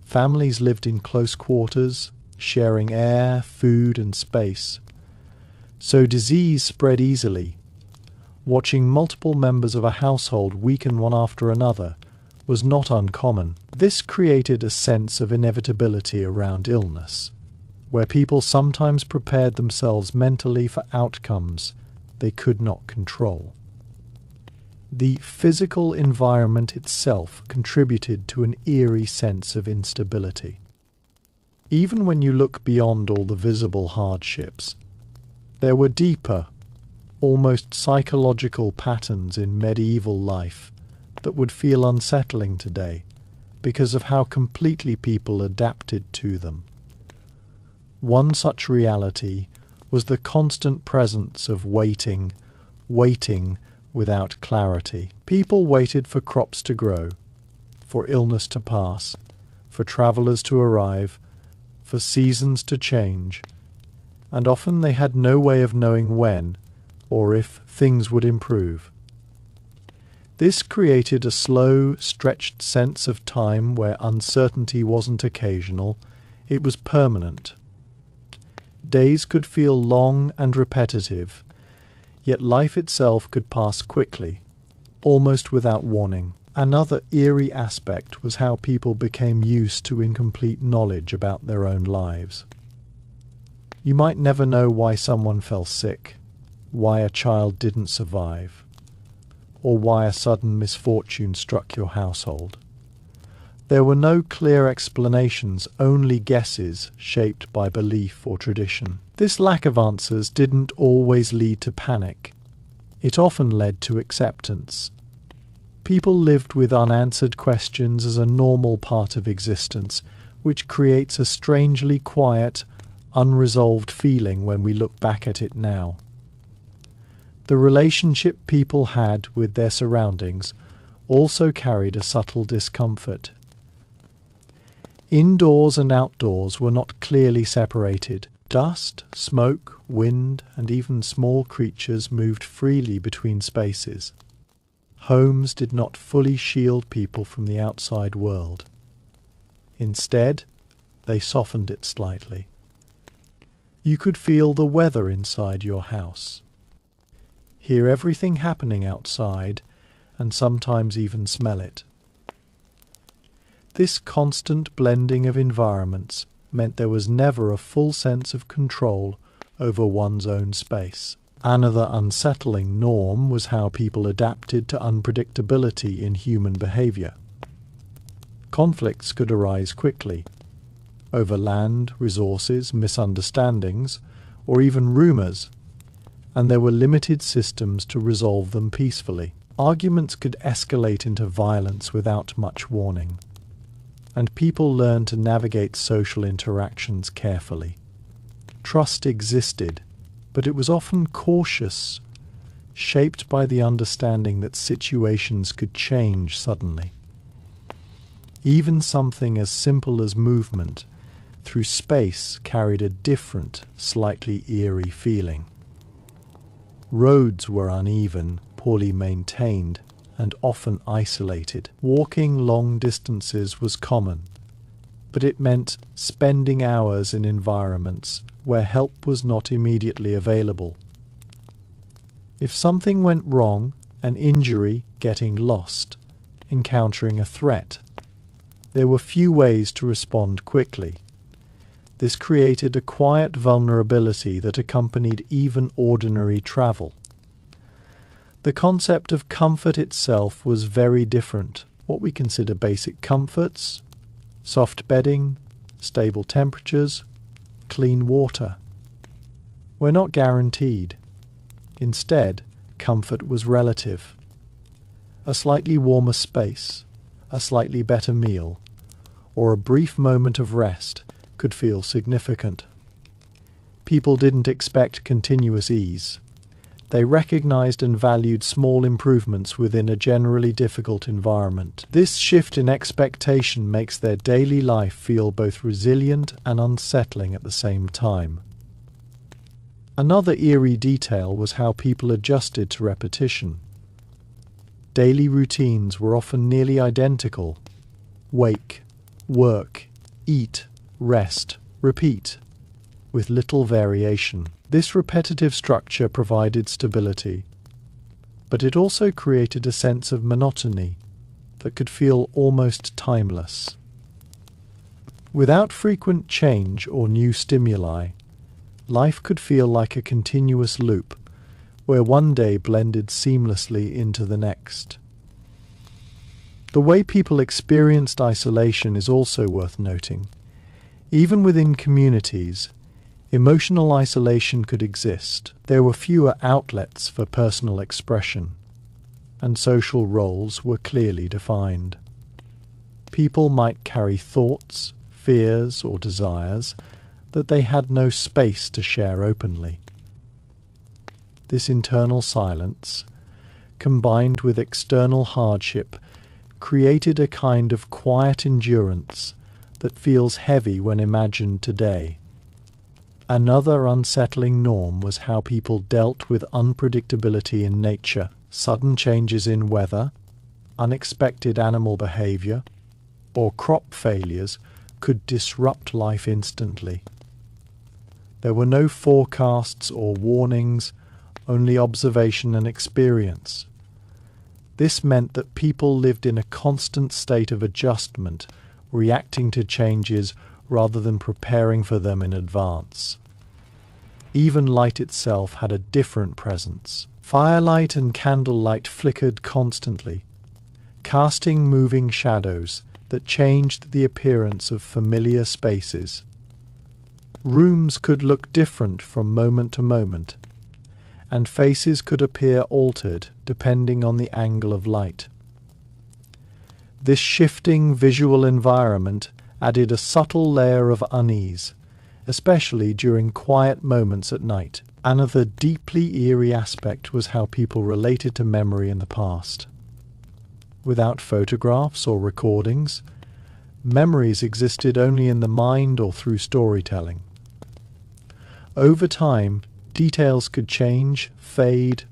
Families lived in close quarters, sharing air, food, and space, so disease spread easily. Watching multiple members of a household weaken one after another was not uncommon. This created a sense of inevitability around illness, where people sometimes prepared themselves mentally for outcomes they could not control. The physical environment itself contributed to an eerie sense of instability. Even when you look beyond all the visible hardships, there were deeper, almost psychological patterns in medieval life that would feel unsettling today because of how completely people adapted to them. One such reality was the constant presence of waiting without clarity. People waited for crops to grow, for illness to pass, for travelers to arrive, for seasons to change, and often they had no way of knowing when or if things would improve. This created a slow, stretched sense of time where uncertainty wasn't occasional, it was permanent. Days could feel long and repetitive, yet life itself could pass quickly, almost without warning. Another eerie aspect was how people became used to incomplete knowledge about their own lives. You might never know why someone fell sick, why a child didn't survive, or why a sudden misfortune struck your household. There were no clear explanations, only guesses shaped by belief or tradition. This lack of answers didn't always lead to panic. It often led to acceptance. People lived with unanswered questions as a normal part of existence, which creates a strangely quiet, unresolved feeling when we look back at it now. The relationship people had with their surroundings also carried a subtle discomfort. Indoors and outdoors were not clearly separated. Dust, smoke, wind, and even small creatures moved freely between spaces. Homes did not fully shield people from the outside world. Instead, they softened it slightly. You could feel the weather inside your house, hear everything happening outside, and sometimes even smell it. This constant blending of environments meant there was never a full sense of control over one's own space. Another unsettling norm was how people adapted to unpredictability in human behavior. Conflicts could arise quickly, over land, resources, misunderstandings, or even rumors, and there were limited systems to resolve them peacefully. Arguments could escalate into violence without much warning, and people learned to navigate social interactions carefully. Trust existed, but it was often cautious, shaped by the understanding that situations could change suddenly. Even something as simple as movement through space carried a different, slightly eerie feeling. Roads were uneven, poorly maintained, and often isolated. Walking long distances was common, but it meant spending hours in environments where help was not immediately available. If something went wrong, an injury, getting lost, encountering a threat, there were few ways to respond quickly. This created a quiet vulnerability that accompanied even ordinary travel. The concept of comfort itself was very different. What we consider basic comforts: soft bedding, stable temperatures, clean water, were not guaranteed. Instead, comfort was relative. A slightly warmer space, a slightly better meal, or a brief moment of rest could feel significant. People didn't expect continuous ease. They recognized and valued small improvements within a generally difficult environment. This shift in expectation makes their daily life feel both resilient and unsettling at the same time. Another eerie detail was how people adjusted to repetition. Daily routines were often nearly identical: wake, work, eat, rest, repeat, with little variation. This repetitive structure provided stability, but it also created a sense of monotony that could feel almost timeless. Without frequent change or new stimuli, life could feel like a continuous loop, where one day blended seamlessly into the next. The way people experienced isolation is also worth noting. Even within communities, emotional isolation could exist. There were fewer outlets for personal expression, and social roles were clearly defined. People might carry thoughts, fears, or desires that they had no space to share openly. This internal silence, combined with external hardship, created a kind of quiet endurance that feels heavy when imagined today. Another unsettling norm was how people dealt with unpredictability in nature. Sudden changes in weather, unexpected animal behavior, or crop failures could disrupt life instantly. There were no forecasts or warnings, only observation and experience. This meant that people lived in a constant state of adjustment, reacting to changes rather than preparing for them in advance. Even light itself had a different presence. Firelight and candlelight flickered constantly, casting moving shadows that changed the appearance of familiar spaces. Rooms could look different from moment to moment, and faces could appear altered depending on the angle of light. This shifting visual environment added a subtle layer of unease, especially during quiet moments at night. Another deeply eerie aspect was how people related to memory in the past. Without photographs or recordings, memories existed only in the mind or through storytelling. Over time, details could change, fade,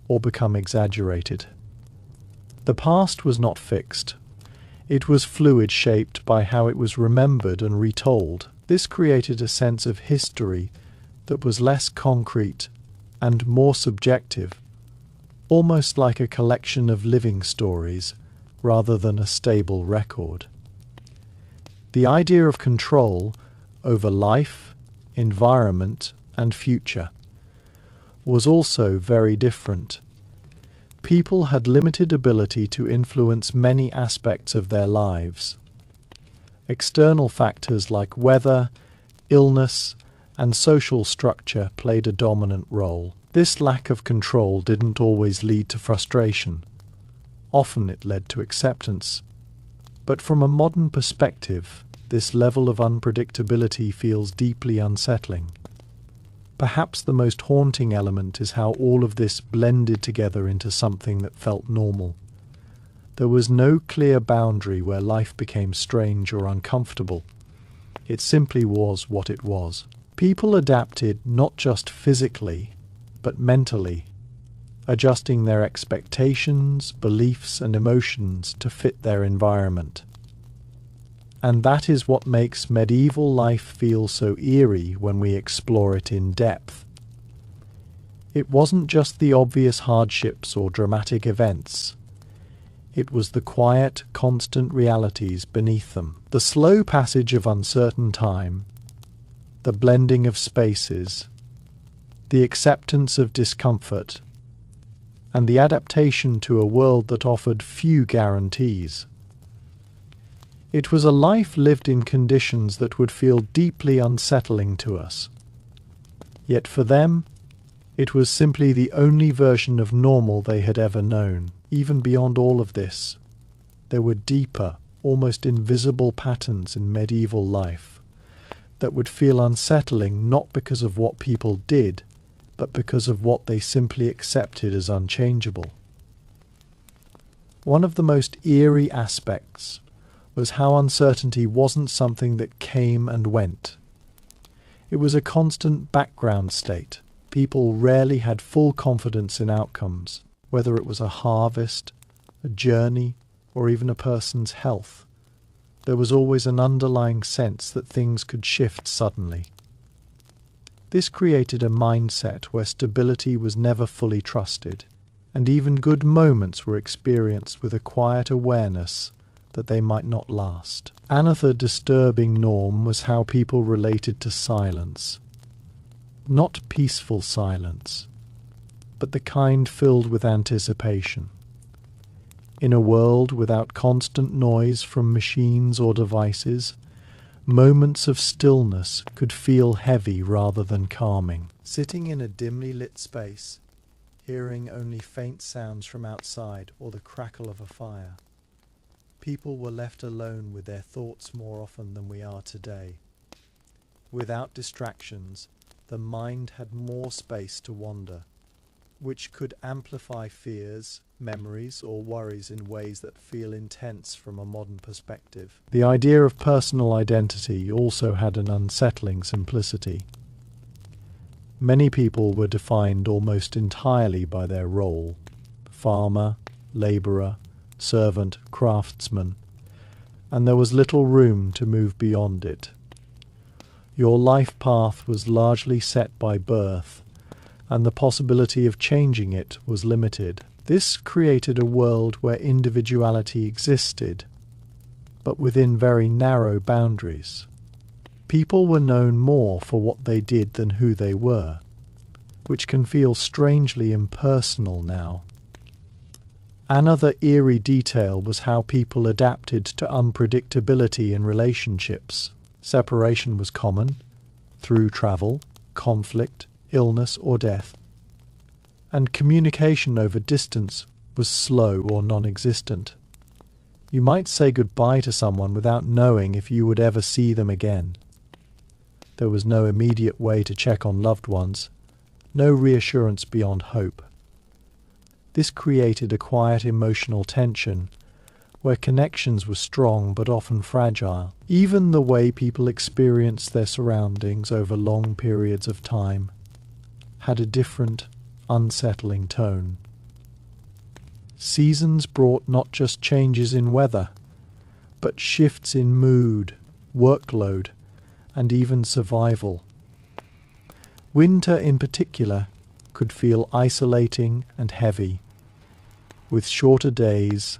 or become exaggerated. The past was not fixed. It was fluid, shaped by how it was remembered and retold. This created a sense of history that was less concrete and more subjective, almost like a collection of living stories rather than a stable record. The idea of control over life, environment, and future was also very different. People had limited ability to influence many aspects of their lives. External factors like weather, illness, and social structure played a dominant role. This lack of control didn't always lead to frustration. Often it led to acceptance. But from a modern perspective, this level of unpredictability feels deeply unsettling. Perhaps the most haunting element is how all of this blended together into something that felt normal. There was no clear boundary where life became strange or uncomfortable. It simply was what it was. People adapted not just physically, but mentally. adjusting their expectations, beliefs, and emotions to fit their environment. And that is what makes medieval life feel so eerie when we explore it in depth. It wasn't just the obvious hardships or dramatic events. It was the quiet, constant realities beneath them. The slow passage of uncertain time, the blending of spaces, the acceptance of discomfort, and the adaptation to a world that offered few guarantees. It was a life lived in conditions that would feel deeply unsettling to us. Yet for them, it was simply the only version of normal they had ever known. Even beyond all of this, there were deeper, almost invisible patterns in medieval life that would feel unsettling not because of what people did, but because of what they simply accepted as unchangeable. One of the most eerie aspects was how uncertainty wasn't something that came and went. It was a constant background state. People rarely had full confidence in outcomes, whether it was a harvest, a journey, or even a person's health. There was always an underlying sense that things could shift suddenly. This created a mindset where stability was never fully trusted, and even good moments were experienced with a quiet awareness that they might not last. Another disturbing norm was how people related to silence. Not peaceful silence, but the kind filled with anticipation. In a world without constant noise from machines or devices, moments of stillness could feel heavy rather than calming. Sitting in a dimly lit space, hearing only faint sounds from outside or the crackle of a fire, people were left alone with their thoughts more often than we are today. Without distractions, the mind had more space to wander, which could amplify fears, memories, or worries in ways that feel intense from a modern perspective. The idea of personal identity also had an unsettling simplicity. Many people were defined almost entirely by their role: farmer, labourer, servant, craftsman, and there was little room to move beyond it. Your life path was largely set by birth, and the possibility of changing it was limited. This created a world where individuality existed, but within very narrow boundaries. People were known more for what they did than who they were, which can feel strangely impersonal now. Another eerie detail was how people adapted to unpredictability in relationships. Separation was common, through travel, conflict, illness, or death, and communication over distance was slow or non-existent. You might say goodbye to someone without knowing if you would ever see them again. There was no immediate way to check on loved ones, no reassurance beyond hope. This created a quiet emotional tension where connections were strong but often fragile. Even the way people experienced their surroundings over long periods of time had a different, unsettling tone. Seasons brought not just changes in weather, but shifts in mood, workload, and even survival. Winter in particular could feel isolating and heavy, with shorter days,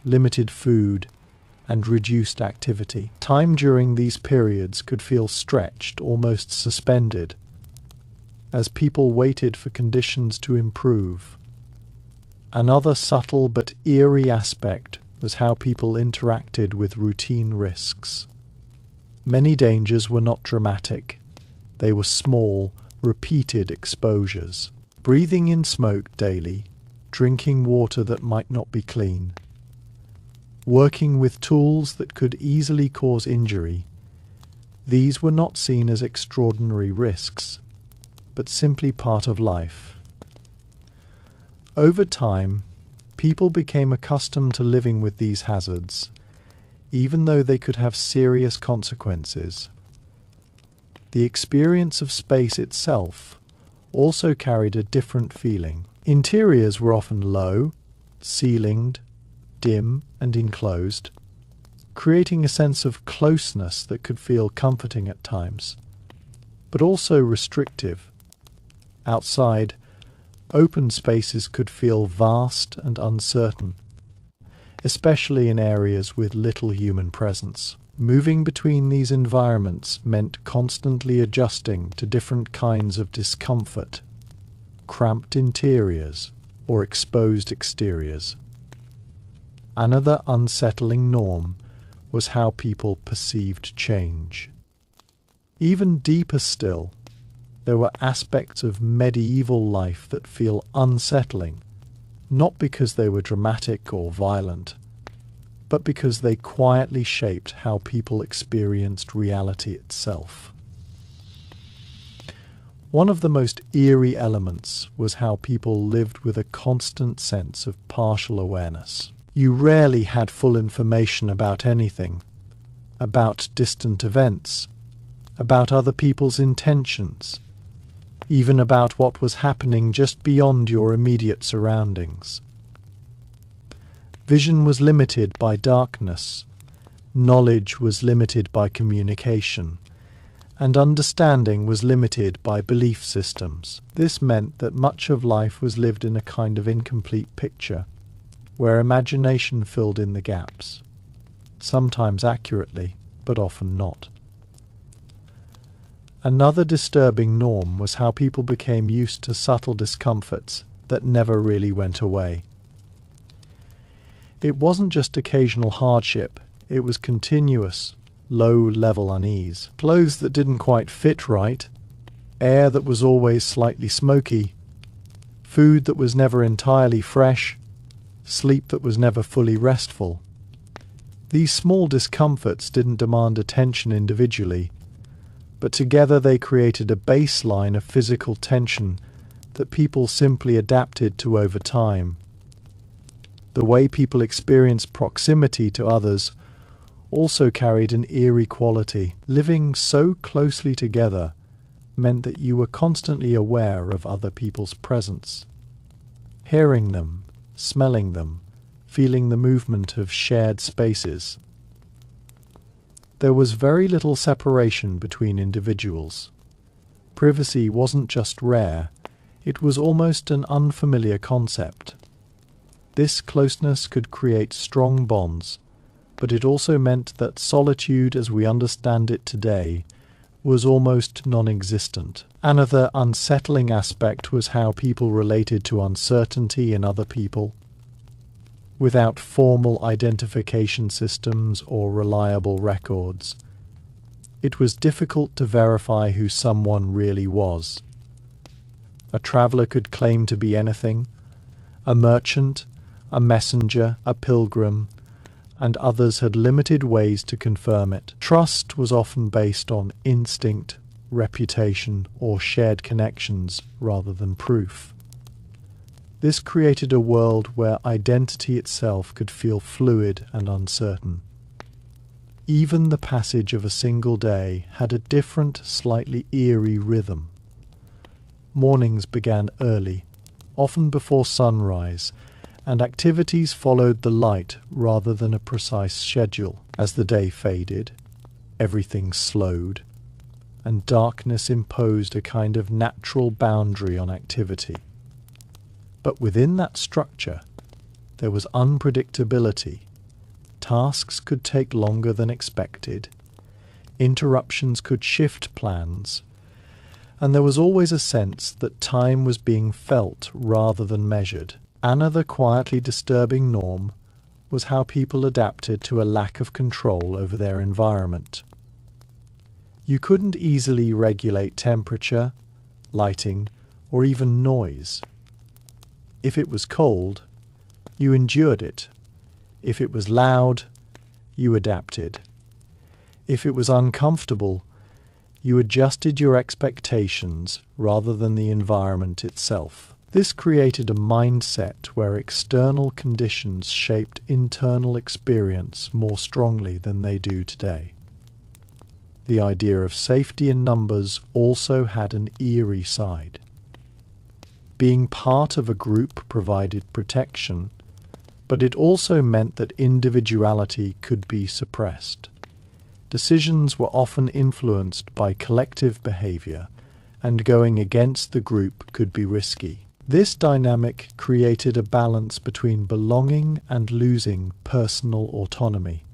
limited food, and reduced activity. Time during these periods could feel stretched, almost suspended, as people waited for conditions to improve. Another subtle but eerie aspect was how people interacted with routine risks. Many dangers were not dramatic. They were small, repeated exposures. Breathing in smoke daily, drinking water that might not be clean, working with tools that could easily cause injury. These were not seen as extraordinary risks, but simply part of life. Over time, people became accustomed to living with these hazards, even though they could have serious consequences. The experience of space itself also carried a different feeling. Interiors were often low, ceilinged, dim and enclosed, creating a sense of closeness that could feel comforting at times, but also restrictive. Outside, open spaces could feel vast and uncertain, especially in areas with little human presence. Moving between these environments meant constantly adjusting to different kinds of discomfort, cramped interiors or exposed exteriors. Another unsettling norm was how people perceived change. Even deeper still, there were aspects of medieval life that feel unsettling, not because they were dramatic or violent, but because they quietly shaped how people experienced reality itself. One of the most eerie elements was how people lived with a constant sense of partial awareness. You rarely had full information about anything, about distant events, about other people's intentions, even about what was happening just beyond your immediate surroundings. Vision was limited by darkness, knowledge was limited by communication, and understanding was limited by belief systems. This meant that much of life was lived in a kind of incomplete picture, where imagination filled in the gaps, sometimes accurately, but often not. Another disturbing norm was how people became used to subtle discomforts that never really went away. It wasn't just occasional hardship, it was continuous, low-level unease. Clothes that didn't quite fit right, air that was always slightly smoky, food that was never entirely fresh, sleep that was never fully restful. These small discomforts didn't demand attention individually, but together they created a baseline of physical tension that people simply adapted to over time. The way people experienced proximity to others also carried an eerie quality. Living so closely together meant that you were constantly aware of other people's presence, hearing them, smelling them, feeling the movement of shared spaces. There was very little separation between individuals. Privacy wasn't just rare, it was almost an unfamiliar concept. This closeness could create strong bonds, but it also meant that solitude as we understand it today was almost non-existent. Another unsettling aspect was how people related to uncertainty in other people. Without formal identification systems or reliable records, it was difficult to verify who someone really was. A traveller could claim to be anything: a merchant, a messenger, a pilgrim, and others had limited ways to confirm it. Trust was often based on instinct, reputation, or shared connections rather than proof. This created a world where identity itself could feel fluid and uncertain. Even the passage of a single day had a different, slightly eerie rhythm. Mornings began early, often before sunrise, and activities followed the light rather than a precise schedule. As the day faded, everything slowed, and darkness imposed a kind of natural boundary on activity. But within that structure, there was unpredictability. Tasks could take longer than expected, interruptions could shift plans, and there was always a sense that time was being felt rather than measured. Another quietly disturbing norm was how people adapted to a lack of control over their environment. You couldn't easily regulate temperature, lighting, or even noise. If it was cold, you endured it. If it was loud, you adapted. If it was uncomfortable, you adjusted your expectations rather than the environment itself. This created a mindset where external conditions shaped internal experience more strongly than they do today. The idea of safety in numbers also had an eerie side. Being part of a group provided protection, but it also meant that individuality could be suppressed. Decisions were often influenced by collective behavior, and going against the group could be risky. This dynamic created a balance between belonging and losing personal autonomy.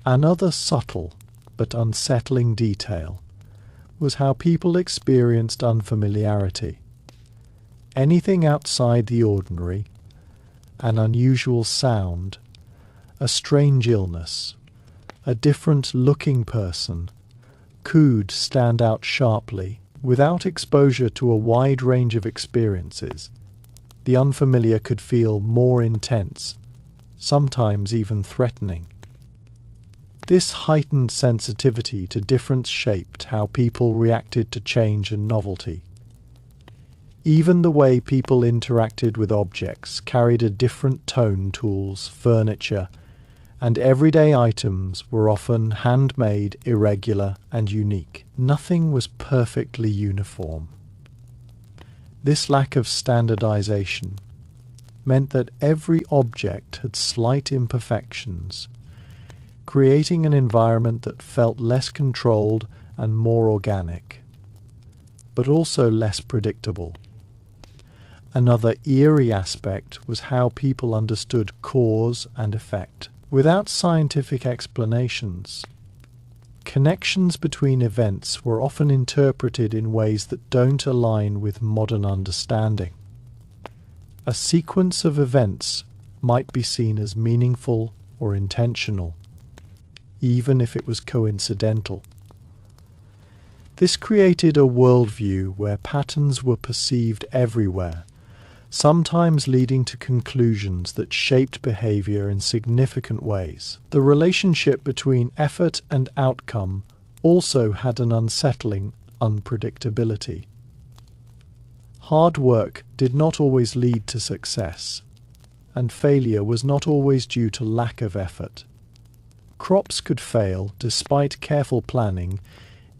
Another subtle but unsettling detail was how people experienced unfamiliarity. Anything outside the ordinary, an unusual sound, a strange illness, a different-looking person, could stand out sharply. Without exposure to a wide range of experiences, the unfamiliar could feel more intense, sometimes even threatening. This heightened sensitivity to difference shaped how people reacted to change and novelty. Even the way people interacted with objects carried a different tone. Tools, furniture, and everyday items were often handmade, irregular, and unique. Nothing was perfectly uniform. This lack of standardization meant that every object had slight imperfections, creating an environment that felt less controlled and more organic, but also less predictable. Another eerie aspect was how people understood cause and effect. Without scientific explanations, connections between events were often interpreted in ways that don't align with modern understanding. A sequence of events might be seen as meaningful or intentional, even if it was coincidental. This created a worldview where patterns were perceived everywhere, sometimes leading to conclusions that shaped behavior in significant ways. The relationship between effort and outcome also had an unsettling unpredictability. Hard work did not always lead to success, and failure was not always due to lack of effort. Crops could fail despite careful planning,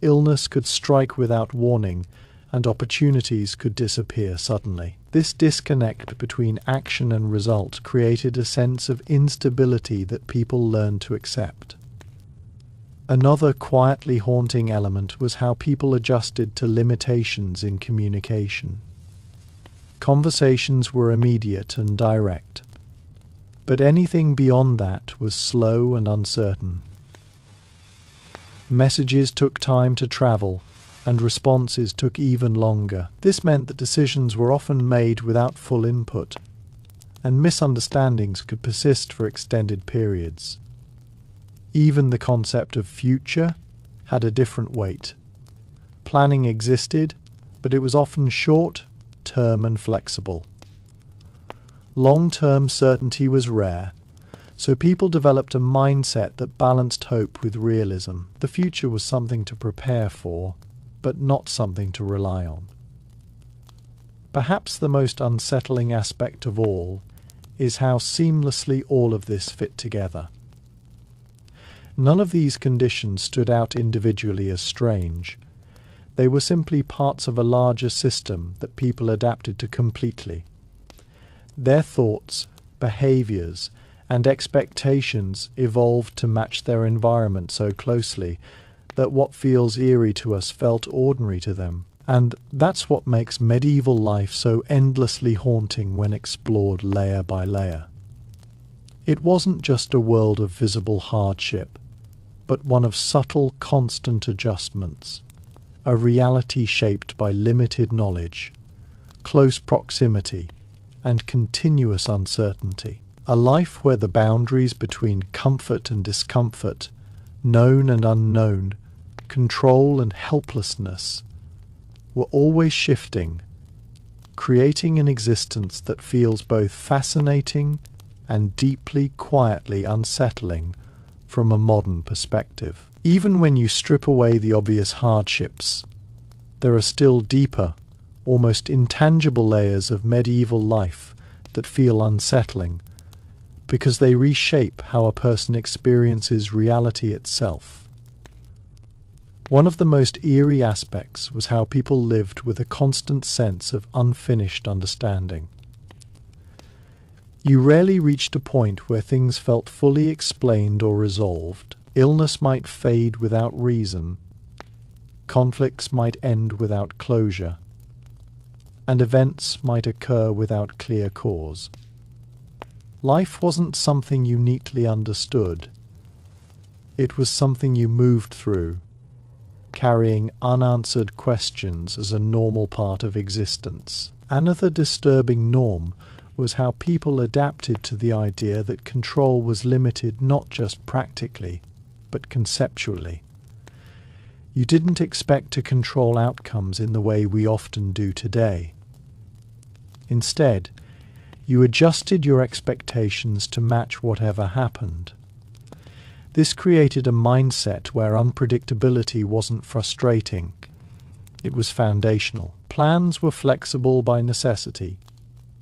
illness could strike without warning, and opportunities could disappear suddenly. This disconnect between action and result created a sense of instability that people learned to accept. Another quietly haunting element was how people adjusted to limitations in communication. Conversations were immediate and direct, but anything beyond that was slow and uncertain. Messages took time to travel, and responses took even longer. This meant that decisions were often made without full input, and misunderstandings could persist for extended periods. Even the concept of future had a different weight. Planning existed, but it was often short-term and flexible. Long-term certainty was rare, so people developed a mindset that balanced hope with realism. The future was something to prepare for, but not something to rely on. Perhaps the most unsettling aspect of all is how seamlessly all of this fit together. None of these conditions stood out individually as strange. They were simply parts of a larger system that people adapted to completely. Their thoughts, behaviors, and expectations evolved to match their environment so closely that what feels eerie to us felt ordinary to them. And that's what makes medieval life so endlessly haunting when explored layer by layer. It wasn't just a world of visible hardship, but one of subtle, constant adjustments, a reality shaped by limited knowledge, close proximity, and continuous uncertainty. A life where the boundaries between comfort and discomfort, known and unknown, control and helplessness, were always shifting, creating an existence that feels both fascinating and deeply, quietly unsettling from a modern perspective. Even when you strip away the obvious hardships, there are still deeper, almost intangible layers of medieval life that feel unsettling, because they reshape how a person experiences reality itself. One of the most eerie aspects was how people lived with a constant sense of unfinished understanding. You rarely reached a point where things felt fully explained or resolved. Illness might fade without reason, conflicts might end without closure, and events might occur without clear cause. Life wasn't something you neatly understood. It was something you moved through, carrying unanswered questions as a normal part of existence. Another disturbing norm was how people adapted to the idea that control was limited not just practically, but conceptually. You didn't expect to control outcomes in the way we often do today. Instead, you adjusted your expectations to match whatever happened. This created a mindset where unpredictability wasn't frustrating. It was foundational. Plans were flexible by necessity,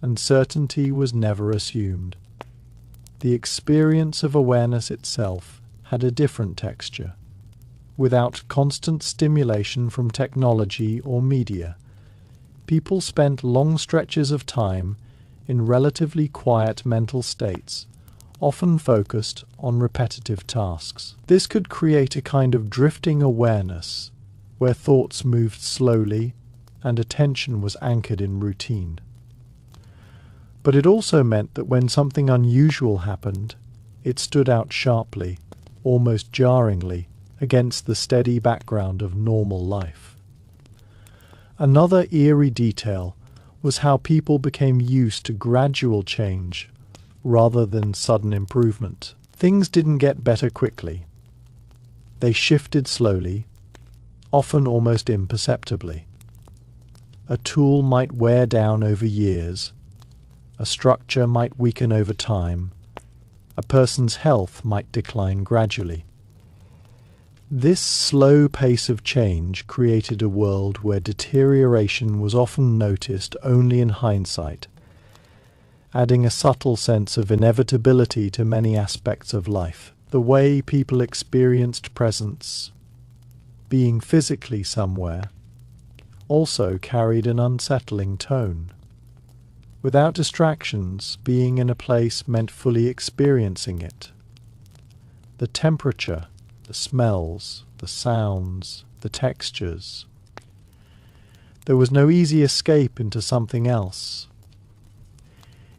and certainty was never assumed. The experience of awareness itself had a different texture. Without constant stimulation from technology or media, people spent long stretches of time in relatively quiet mental states, often focused on repetitive tasks. This could create a kind of drifting awareness, where thoughts moved slowly and attention was anchored in routine. But it also meant that when something unusual happened, it stood out sharply, almost jarringly, against the steady background of normal life. Another eerie detail was how people became used to gradual change rather than sudden improvement. Things didn't get better quickly. They shifted slowly, often almost imperceptibly. A tool might wear down over years, a structure might weaken over time, a person's health might decline gradually. This slow pace of change created a world where deterioration was often noticed only in hindsight, adding a subtle sense of inevitability to many aspects of life. The way people experienced presence, being physically somewhere, also carried an unsettling tone. Without distractions, being in a place meant fully experiencing it. The temperature, the smells, the sounds, the textures. There was no easy escape into something else.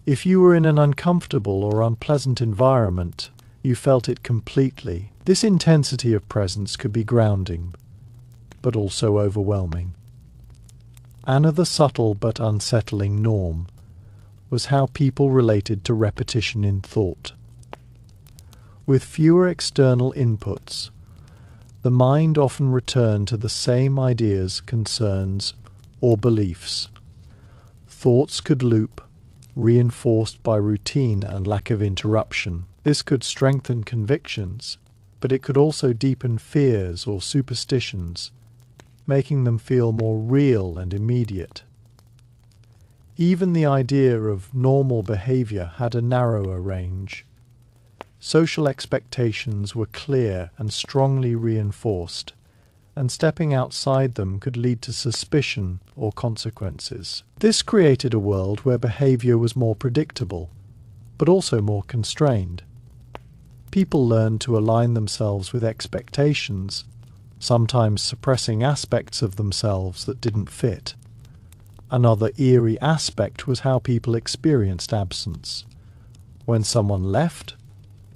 If you were in an uncomfortable or unpleasant environment, you felt it completely. This intensity of presence could be grounding, but also overwhelming. Another subtle but unsettling norm was how people related to repetition in thought. With fewer external inputs, the mind often returned to the same ideas, concerns, or beliefs. Thoughts could loop, reinforced by routine and lack of interruption. This could strengthen convictions, but it could also deepen fears or superstitions, making them feel more real and immediate. Even the idea of normal behavior had a narrower range. Social expectations were clear and strongly reinforced, and stepping outside them could lead to suspicion or consequences. This created a world where behavior was more predictable, but also more constrained. People learned to align themselves with expectations, sometimes suppressing aspects of themselves that didn't fit. Another eerie aspect was how people experienced absence. When someone left,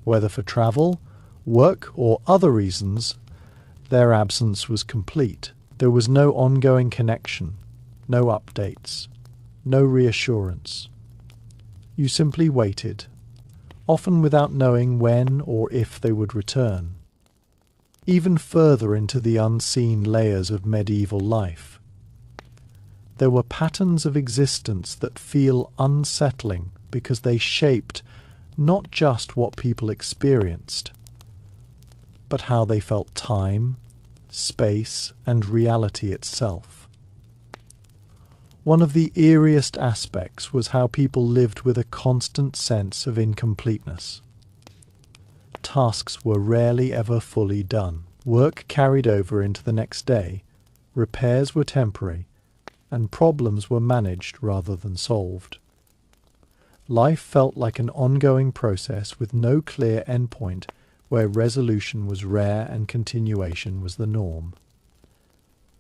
whether for travel, work, or other reasons, their absence was complete. There was no ongoing connection, no updates, no reassurance. You simply waited, often without knowing when or if they would return. Even further into the unseen layers of medieval life, there were patterns of existence that feel unsettling because they shaped not just what people experienced, but how they felt time, space, and reality itself. One of the eeriest aspects was how people lived with a constant sense of incompleteness. Tasks were rarely ever fully done. Work carried over into the next day, repairs were temporary, and problems were managed rather than solved. Life felt like an ongoing process with no clear endpoint, where resolution was rare and continuation was the norm.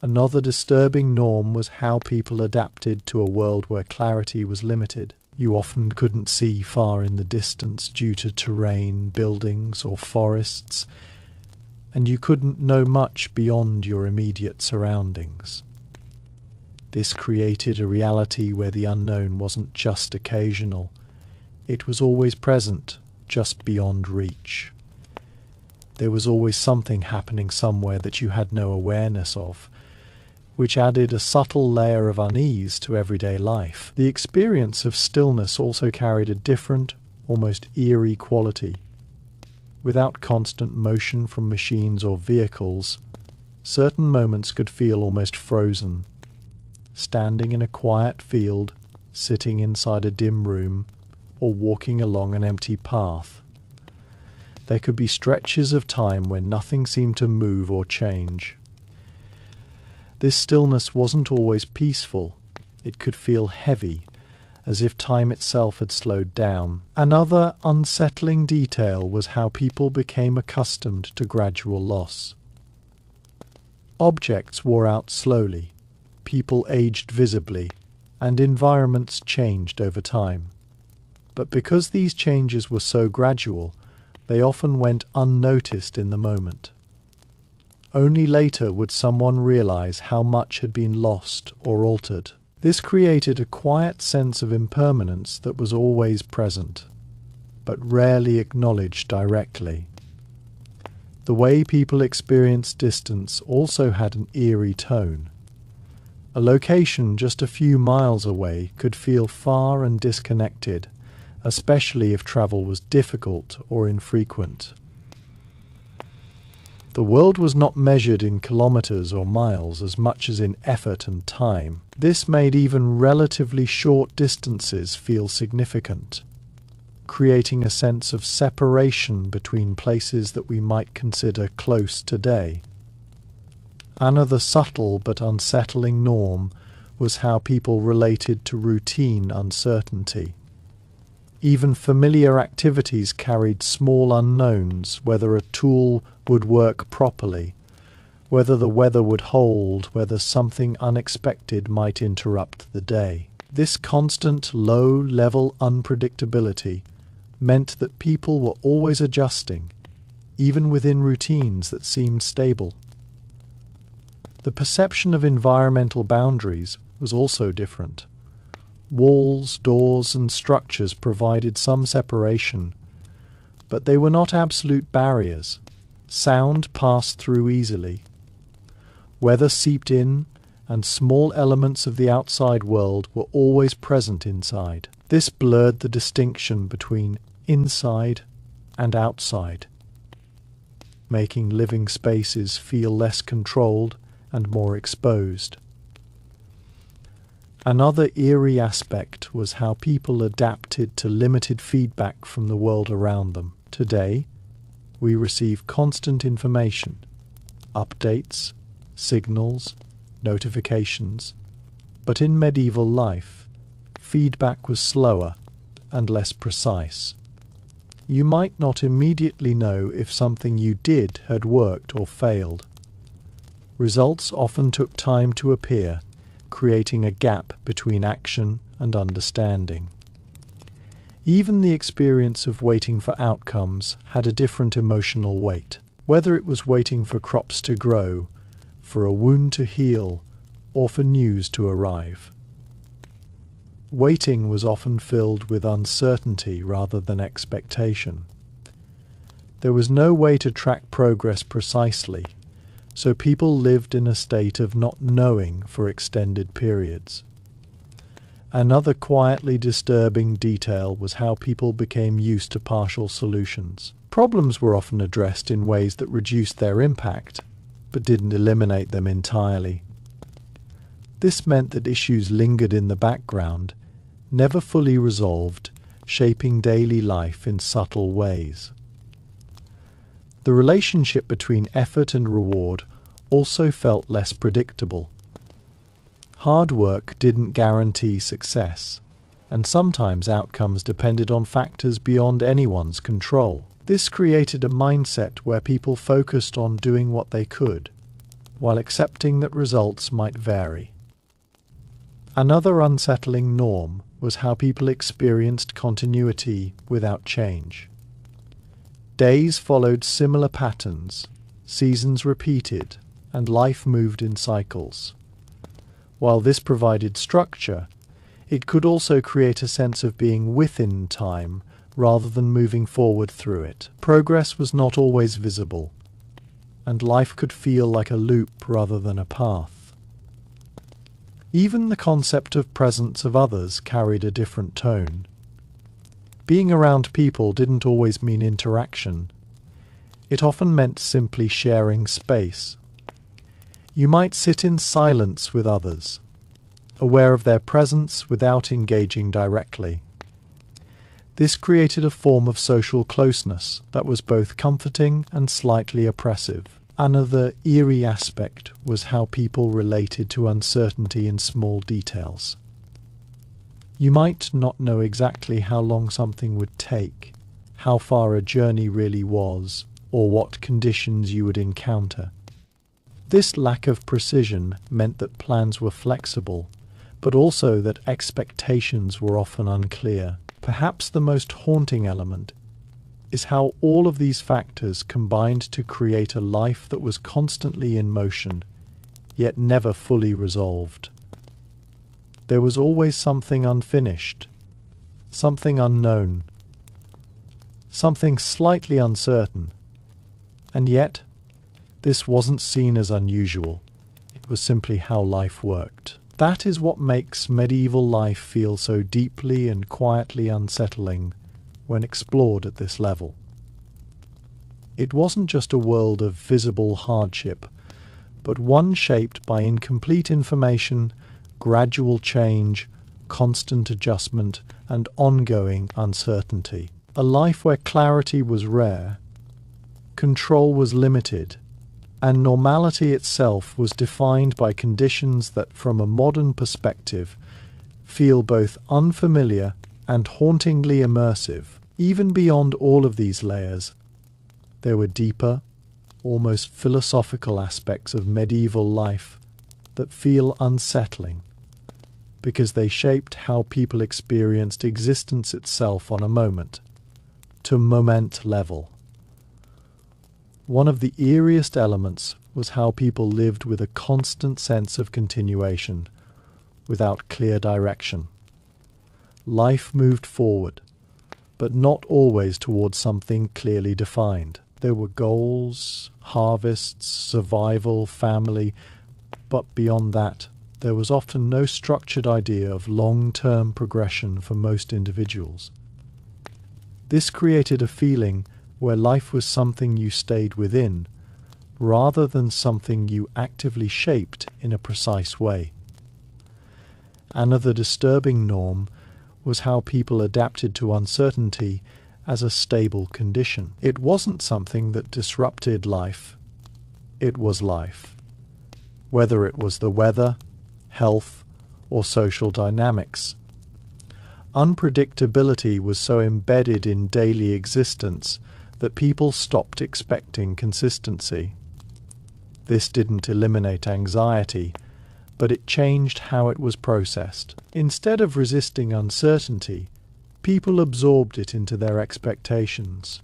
Another disturbing norm was how people adapted to a world where clarity was limited. You often couldn't see far in the distance due to terrain, buildings, or forests, and you couldn't know much beyond your immediate surroundings. This created a reality where the unknown wasn't just occasional, it was always present, just beyond reach. There was always something happening somewhere that you had no awareness of, which added a subtle layer of unease to everyday life. The experience of stillness also carried a different, almost eerie quality. Without constant motion from machines or vehicles, certain moments could feel almost frozen. Standing in a quiet field, sitting inside a dim room, or walking along an empty path. There could be stretches of time when nothing seemed to move or change. This stillness wasn't always peaceful. It could feel heavy, as if time itself had slowed down. Another unsettling detail was how people became accustomed to gradual loss. Objects wore out slowly, people aged visibly, and environments changed over time. But because these changes were so gradual, they often went unnoticed in the moment. Only later would someone realize how much had been lost or altered. This created a quiet sense of impermanence that was always present, but rarely acknowledged directly. The way people experienced distance also had an eerie tone. A location just a few miles away could feel far and disconnected, especially if travel was difficult or infrequent. The world was not measured in kilometers or miles as much as in effort and time. This made even relatively short distances feel significant, creating a sense of separation between places that we might consider close today. Another subtle but unsettling norm was how people related to routine uncertainty. Even familiar activities carried small unknowns, whether a tool would work properly, whether the weather would hold, whether something unexpected might interrupt the day. This constant low-level unpredictability meant that people were always adjusting, even within routines that seemed stable. The perception of environmental boundaries was also different. Walls, doors, and structures provided some separation, but they were not absolute barriers. Sound passed through easily. Weather seeped in, and small elements of the outside world were always present inside. This blurred the distinction between inside and outside, making living spaces feel less controlled and more exposed. Another eerie aspect was how people adapted to limited feedback from the world around them. Today, we receive constant information, updates, signals, notifications, but in medieval life, feedback was slower and less precise. You might not immediately know if something you did had worked or failed. Results often took time to appear, creating a gap between action and understanding. Even the experience of waiting for outcomes had a different emotional weight. Whether it was waiting for crops to grow, for a wound to heal, or for news to arrive. Waiting was often filled with uncertainty rather than expectation. There was no way to track progress precisely, so people lived in a state of not knowing for extended periods. Another quietly disturbing detail was how people became used to partial solutions. Problems were often addressed in ways that reduced their impact, but didn't eliminate them entirely. This meant that issues lingered in the background, never fully resolved, shaping daily life in subtle ways. The relationship between effort and reward also felt less predictable. Hard work didn't guarantee success, and sometimes outcomes depended on factors beyond anyone's control. This created a mindset where people focused on doing what they could, while accepting that results might vary. Another unsettling norm was how people experienced continuity without change. Days followed similar patterns, seasons repeated, and life moved in cycles. While this provided structure, it could also create a sense of being within time rather than moving forward through it. Progress was not always visible, and life could feel like a loop rather than a path. Even the concept of presence of others carried a different tone. Being around people didn't always mean interaction. It often meant simply sharing space. You might sit in silence with others, aware of their presence without engaging directly. This created a form of social closeness that was both comforting and slightly oppressive. Another eerie aspect was how people related to uncertainty in small details. You might not know exactly how long something would take, how far a journey really was, or what conditions you would encounter. This lack of precision meant that plans were flexible, but also that expectations were often unclear. Perhaps the most haunting element is how all of these factors combined to create a life that was constantly in motion, yet never fully resolved. There was always something unfinished, something unknown, something slightly uncertain, and yet this wasn't seen as unusual. It was simply how life worked. That is what makes medieval life feel so deeply and quietly unsettling when explored at this level. It wasn't just a world of visible hardship, but one shaped by incomplete information, gradual change, constant adjustment, and ongoing uncertainty. A life where clarity was rare, control was limited, and normality itself was defined by conditions that, from a modern perspective, feel both unfamiliar and hauntingly immersive. Even beyond all of these layers, there were deeper, almost philosophical aspects of medieval life that feel unsettling, because they shaped how people experienced existence itself on a moment-to-moment level. One of the eeriest elements was how people lived with a constant sense of continuation, without clear direction. Life moved forward, but not always towards something clearly defined. There were goals, harvests, survival, family, but beyond that, there was often no structured idea of long-term progression for most individuals. This created a feeling where life was something you stayed within, rather than something you actively shaped in a precise way. Another disturbing norm was how people adapted to uncertainty as a stable condition. It wasn't something that disrupted life, it was life. Whether it was the weather, health, or social dynamics. Unpredictability was so embedded in daily existence that people stopped expecting consistency. This didn't eliminate anxiety, but it changed how it was processed. Instead of resisting uncertainty, people absorbed it into their expectations.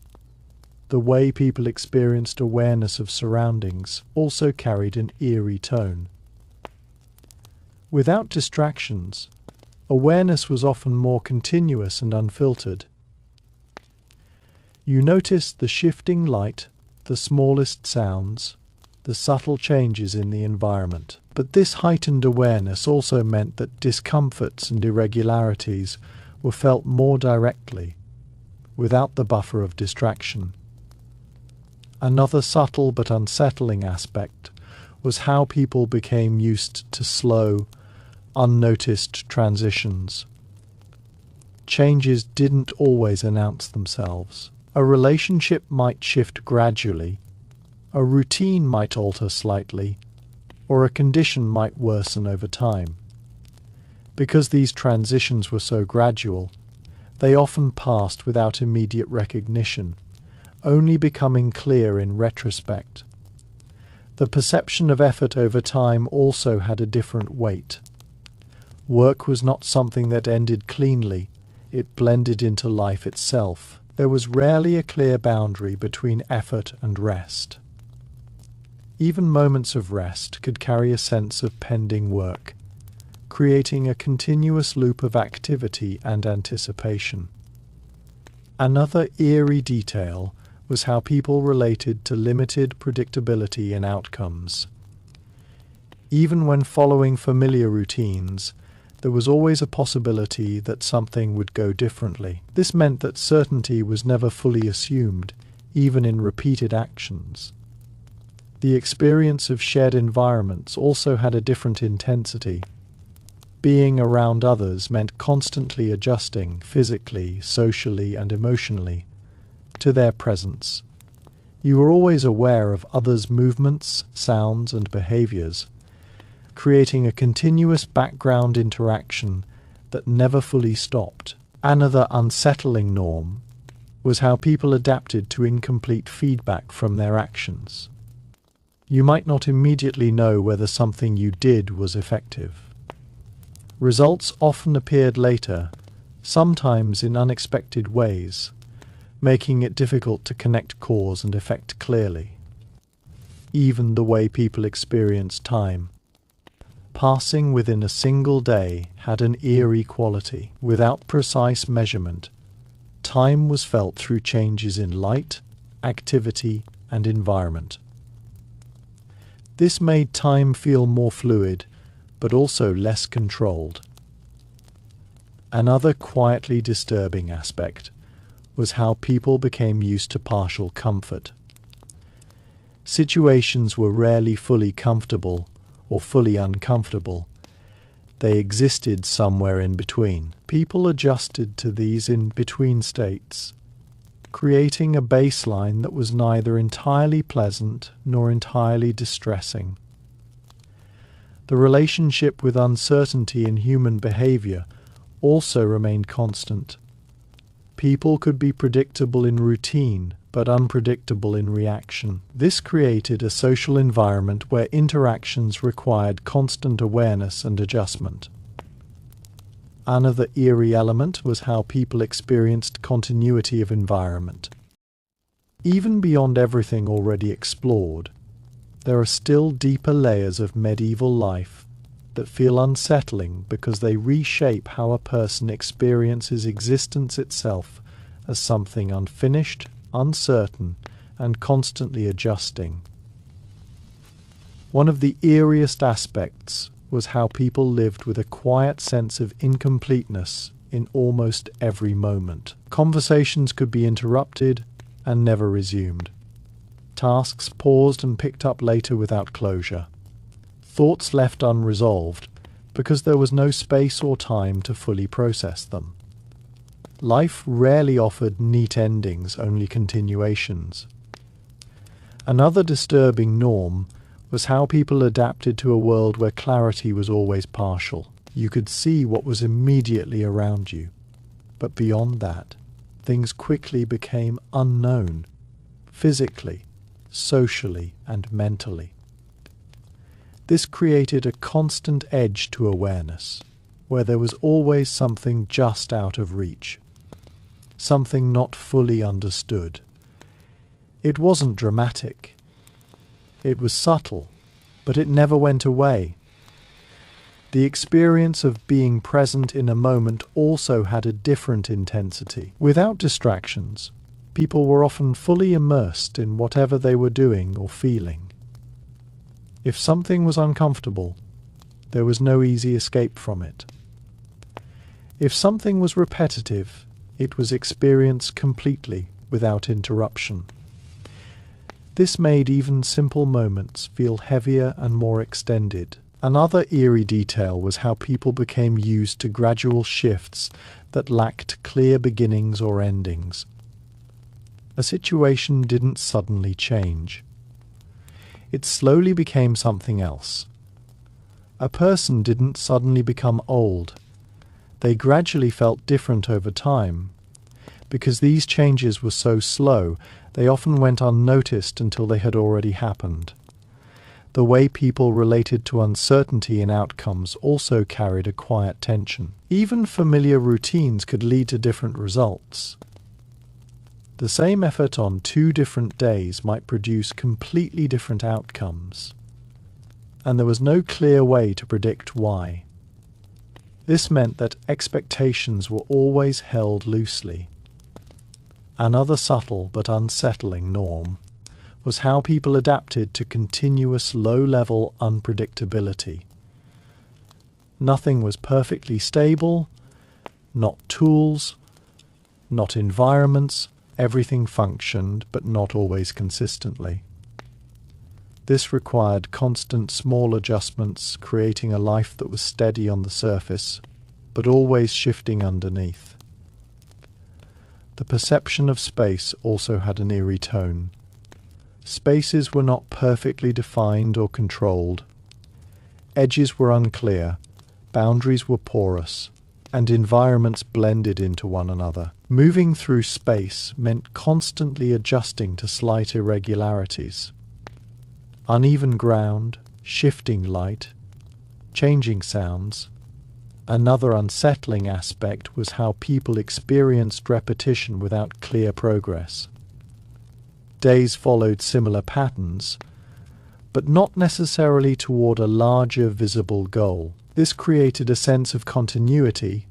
The way people experienced awareness of surroundings also carried an eerie tone. Without distractions, awareness was often more continuous and unfiltered. You noticed the shifting light, the smallest sounds, the subtle changes in the environment. But this heightened awareness also meant that discomforts and irregularities were felt more directly, without the buffer of distraction. Another subtle but unsettling aspect was how people became used to slow, unnoticed transitions. Changes didn't always announce themselves. A relationship might shift gradually, a routine might alter slightly, or a condition might worsen over time. Because these transitions were so gradual, they often passed without immediate recognition, only becoming clear in retrospect. The perception of effort over time also had a different weight. Work was not something that ended cleanly, it blended into life itself. There was rarely a clear boundary between effort and rest. Even moments of rest could carry a sense of pending work, creating a continuous loop of activity and anticipation. Another eerie detail was how people related to limited predictability in outcomes. Even when following familiar routines, there was always a possibility that something would go differently. This meant that certainty was never fully assumed, even in repeated actions. The experience of shared environments also had a different intensity. Being around others meant constantly adjusting, physically, socially, and emotionally, to their presence. You were always aware of others' movements, sounds, and behaviors, creating a continuous background interaction that never fully stopped. Another unsettling norm was how people adapted to incomplete feedback from their actions. You might not immediately know whether something you did was effective. Results often appeared later, sometimes in unexpected ways, making it difficult to connect cause and effect clearly. Even the way people experienced time, passing within a single day, had an eerie quality. Without precise measurement, time was felt through changes in light, activity, and environment. This made time feel more fluid, but also less controlled. Another quietly disturbing aspect was how people became used to partial comfort. Situations were rarely fully comfortable or fully uncomfortable. They existed somewhere in between. People adjusted to these in-between states, creating a baseline that was neither entirely pleasant nor entirely distressing. The relationship with uncertainty in human behavior also remained constant. People could be predictable in routine, but unpredictable in reaction. This created a social environment where interactions required constant awareness and adjustment. Another eerie element was how people experienced continuity of environment. Even beyond everything already explored, there are still deeper layers of medieval life that feel unsettling because they reshape how a person experiences existence itself as something unfinished, uncertain, and constantly adjusting. One of the eeriest aspects was how people lived with a quiet sense of incompleteness in almost every moment. Conversations could be interrupted and never resumed. Tasks paused and picked up later without closure. Thoughts left unresolved because there was no space or time to fully process them. Life rarely offered neat endings, only continuations. Another disturbing norm was how people adapted to a world where clarity was always partial. You could see what was immediately around you, but beyond that, things quickly became unknown, physically, socially, and mentally. This created a constant edge to awareness, where there was always something just out of reach, something not fully understood. It wasn't dramatic. It was subtle, but it never went away. The experience of being present in a moment also had a different intensity. Without distractions, people were often fully immersed in whatever they were doing or feeling. If something was uncomfortable, there was no easy escape from it. If something was repetitive, it was experienced completely without interruption. This made even simple moments feel heavier and more extended. Another eerie detail was how people became used to gradual shifts that lacked clear beginnings or endings. A situation didn't suddenly change. It slowly became something else. A person didn't suddenly become old. They gradually felt different over time. Because these changes were so slow, they often went unnoticed until they had already happened. The way people related to uncertainty in outcomes also carried a quiet tension. Even familiar routines could lead to different results. The same effort on 2 different days might produce completely different outcomes, and there was no clear way to predict why. This meant that expectations were always held loosely. Another subtle but unsettling norm was how people adapted to continuous low-level unpredictability. Nothing was perfectly stable, not tools, not environments. Everything functioned, but not always consistently. This required constant small adjustments, creating a life that was steady on the surface, but always shifting underneath. The perception of space also had an eerie tone. Spaces were not perfectly defined or controlled. Edges were unclear, boundaries were porous, and environments blended into one another. Moving through space meant constantly adjusting to slight irregularities. Uneven ground, shifting light, changing sounds. Another unsettling aspect was how people experienced repetition without clear progress. Days followed similar patterns, but not necessarily toward a larger visible goal. This created a sense of continuity,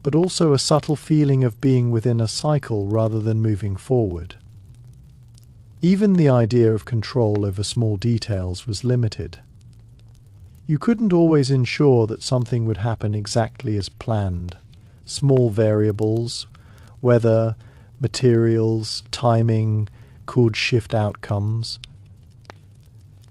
but also a subtle feeling of being within a cycle rather than moving forward. Even the idea of control over small details was limited. You couldn't always ensure that something would happen exactly as planned. Small variables, weather, materials, timing, could shift outcomes.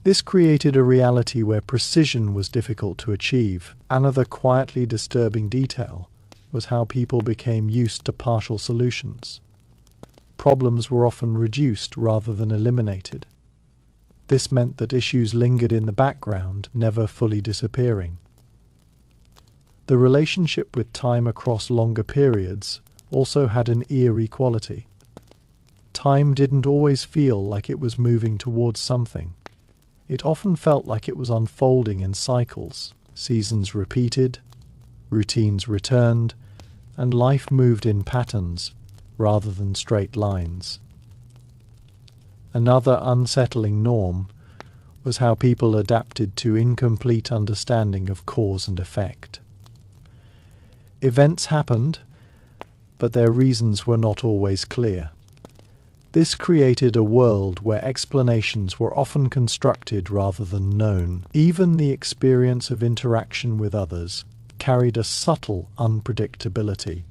This created a reality where precision was difficult to achieve. Another quietly disturbing detail was how people became used to partial solutions. Problems were often reduced rather than eliminated. This meant that issues lingered in the background, never fully disappearing. The relationship with time across longer periods also had an eerie quality. Time didn't always feel like it was moving towards something. It often felt like it was unfolding in cycles. Seasons repeated, routines returned, and life moved in patterns rather than straight lines. Another unsettling norm was how people adapted to incomplete understanding of cause and effect. Events happened, but their reasons were not always clear. This created a world where explanations were often constructed rather than known. Even the experience of interaction with others carried a subtle unpredictability.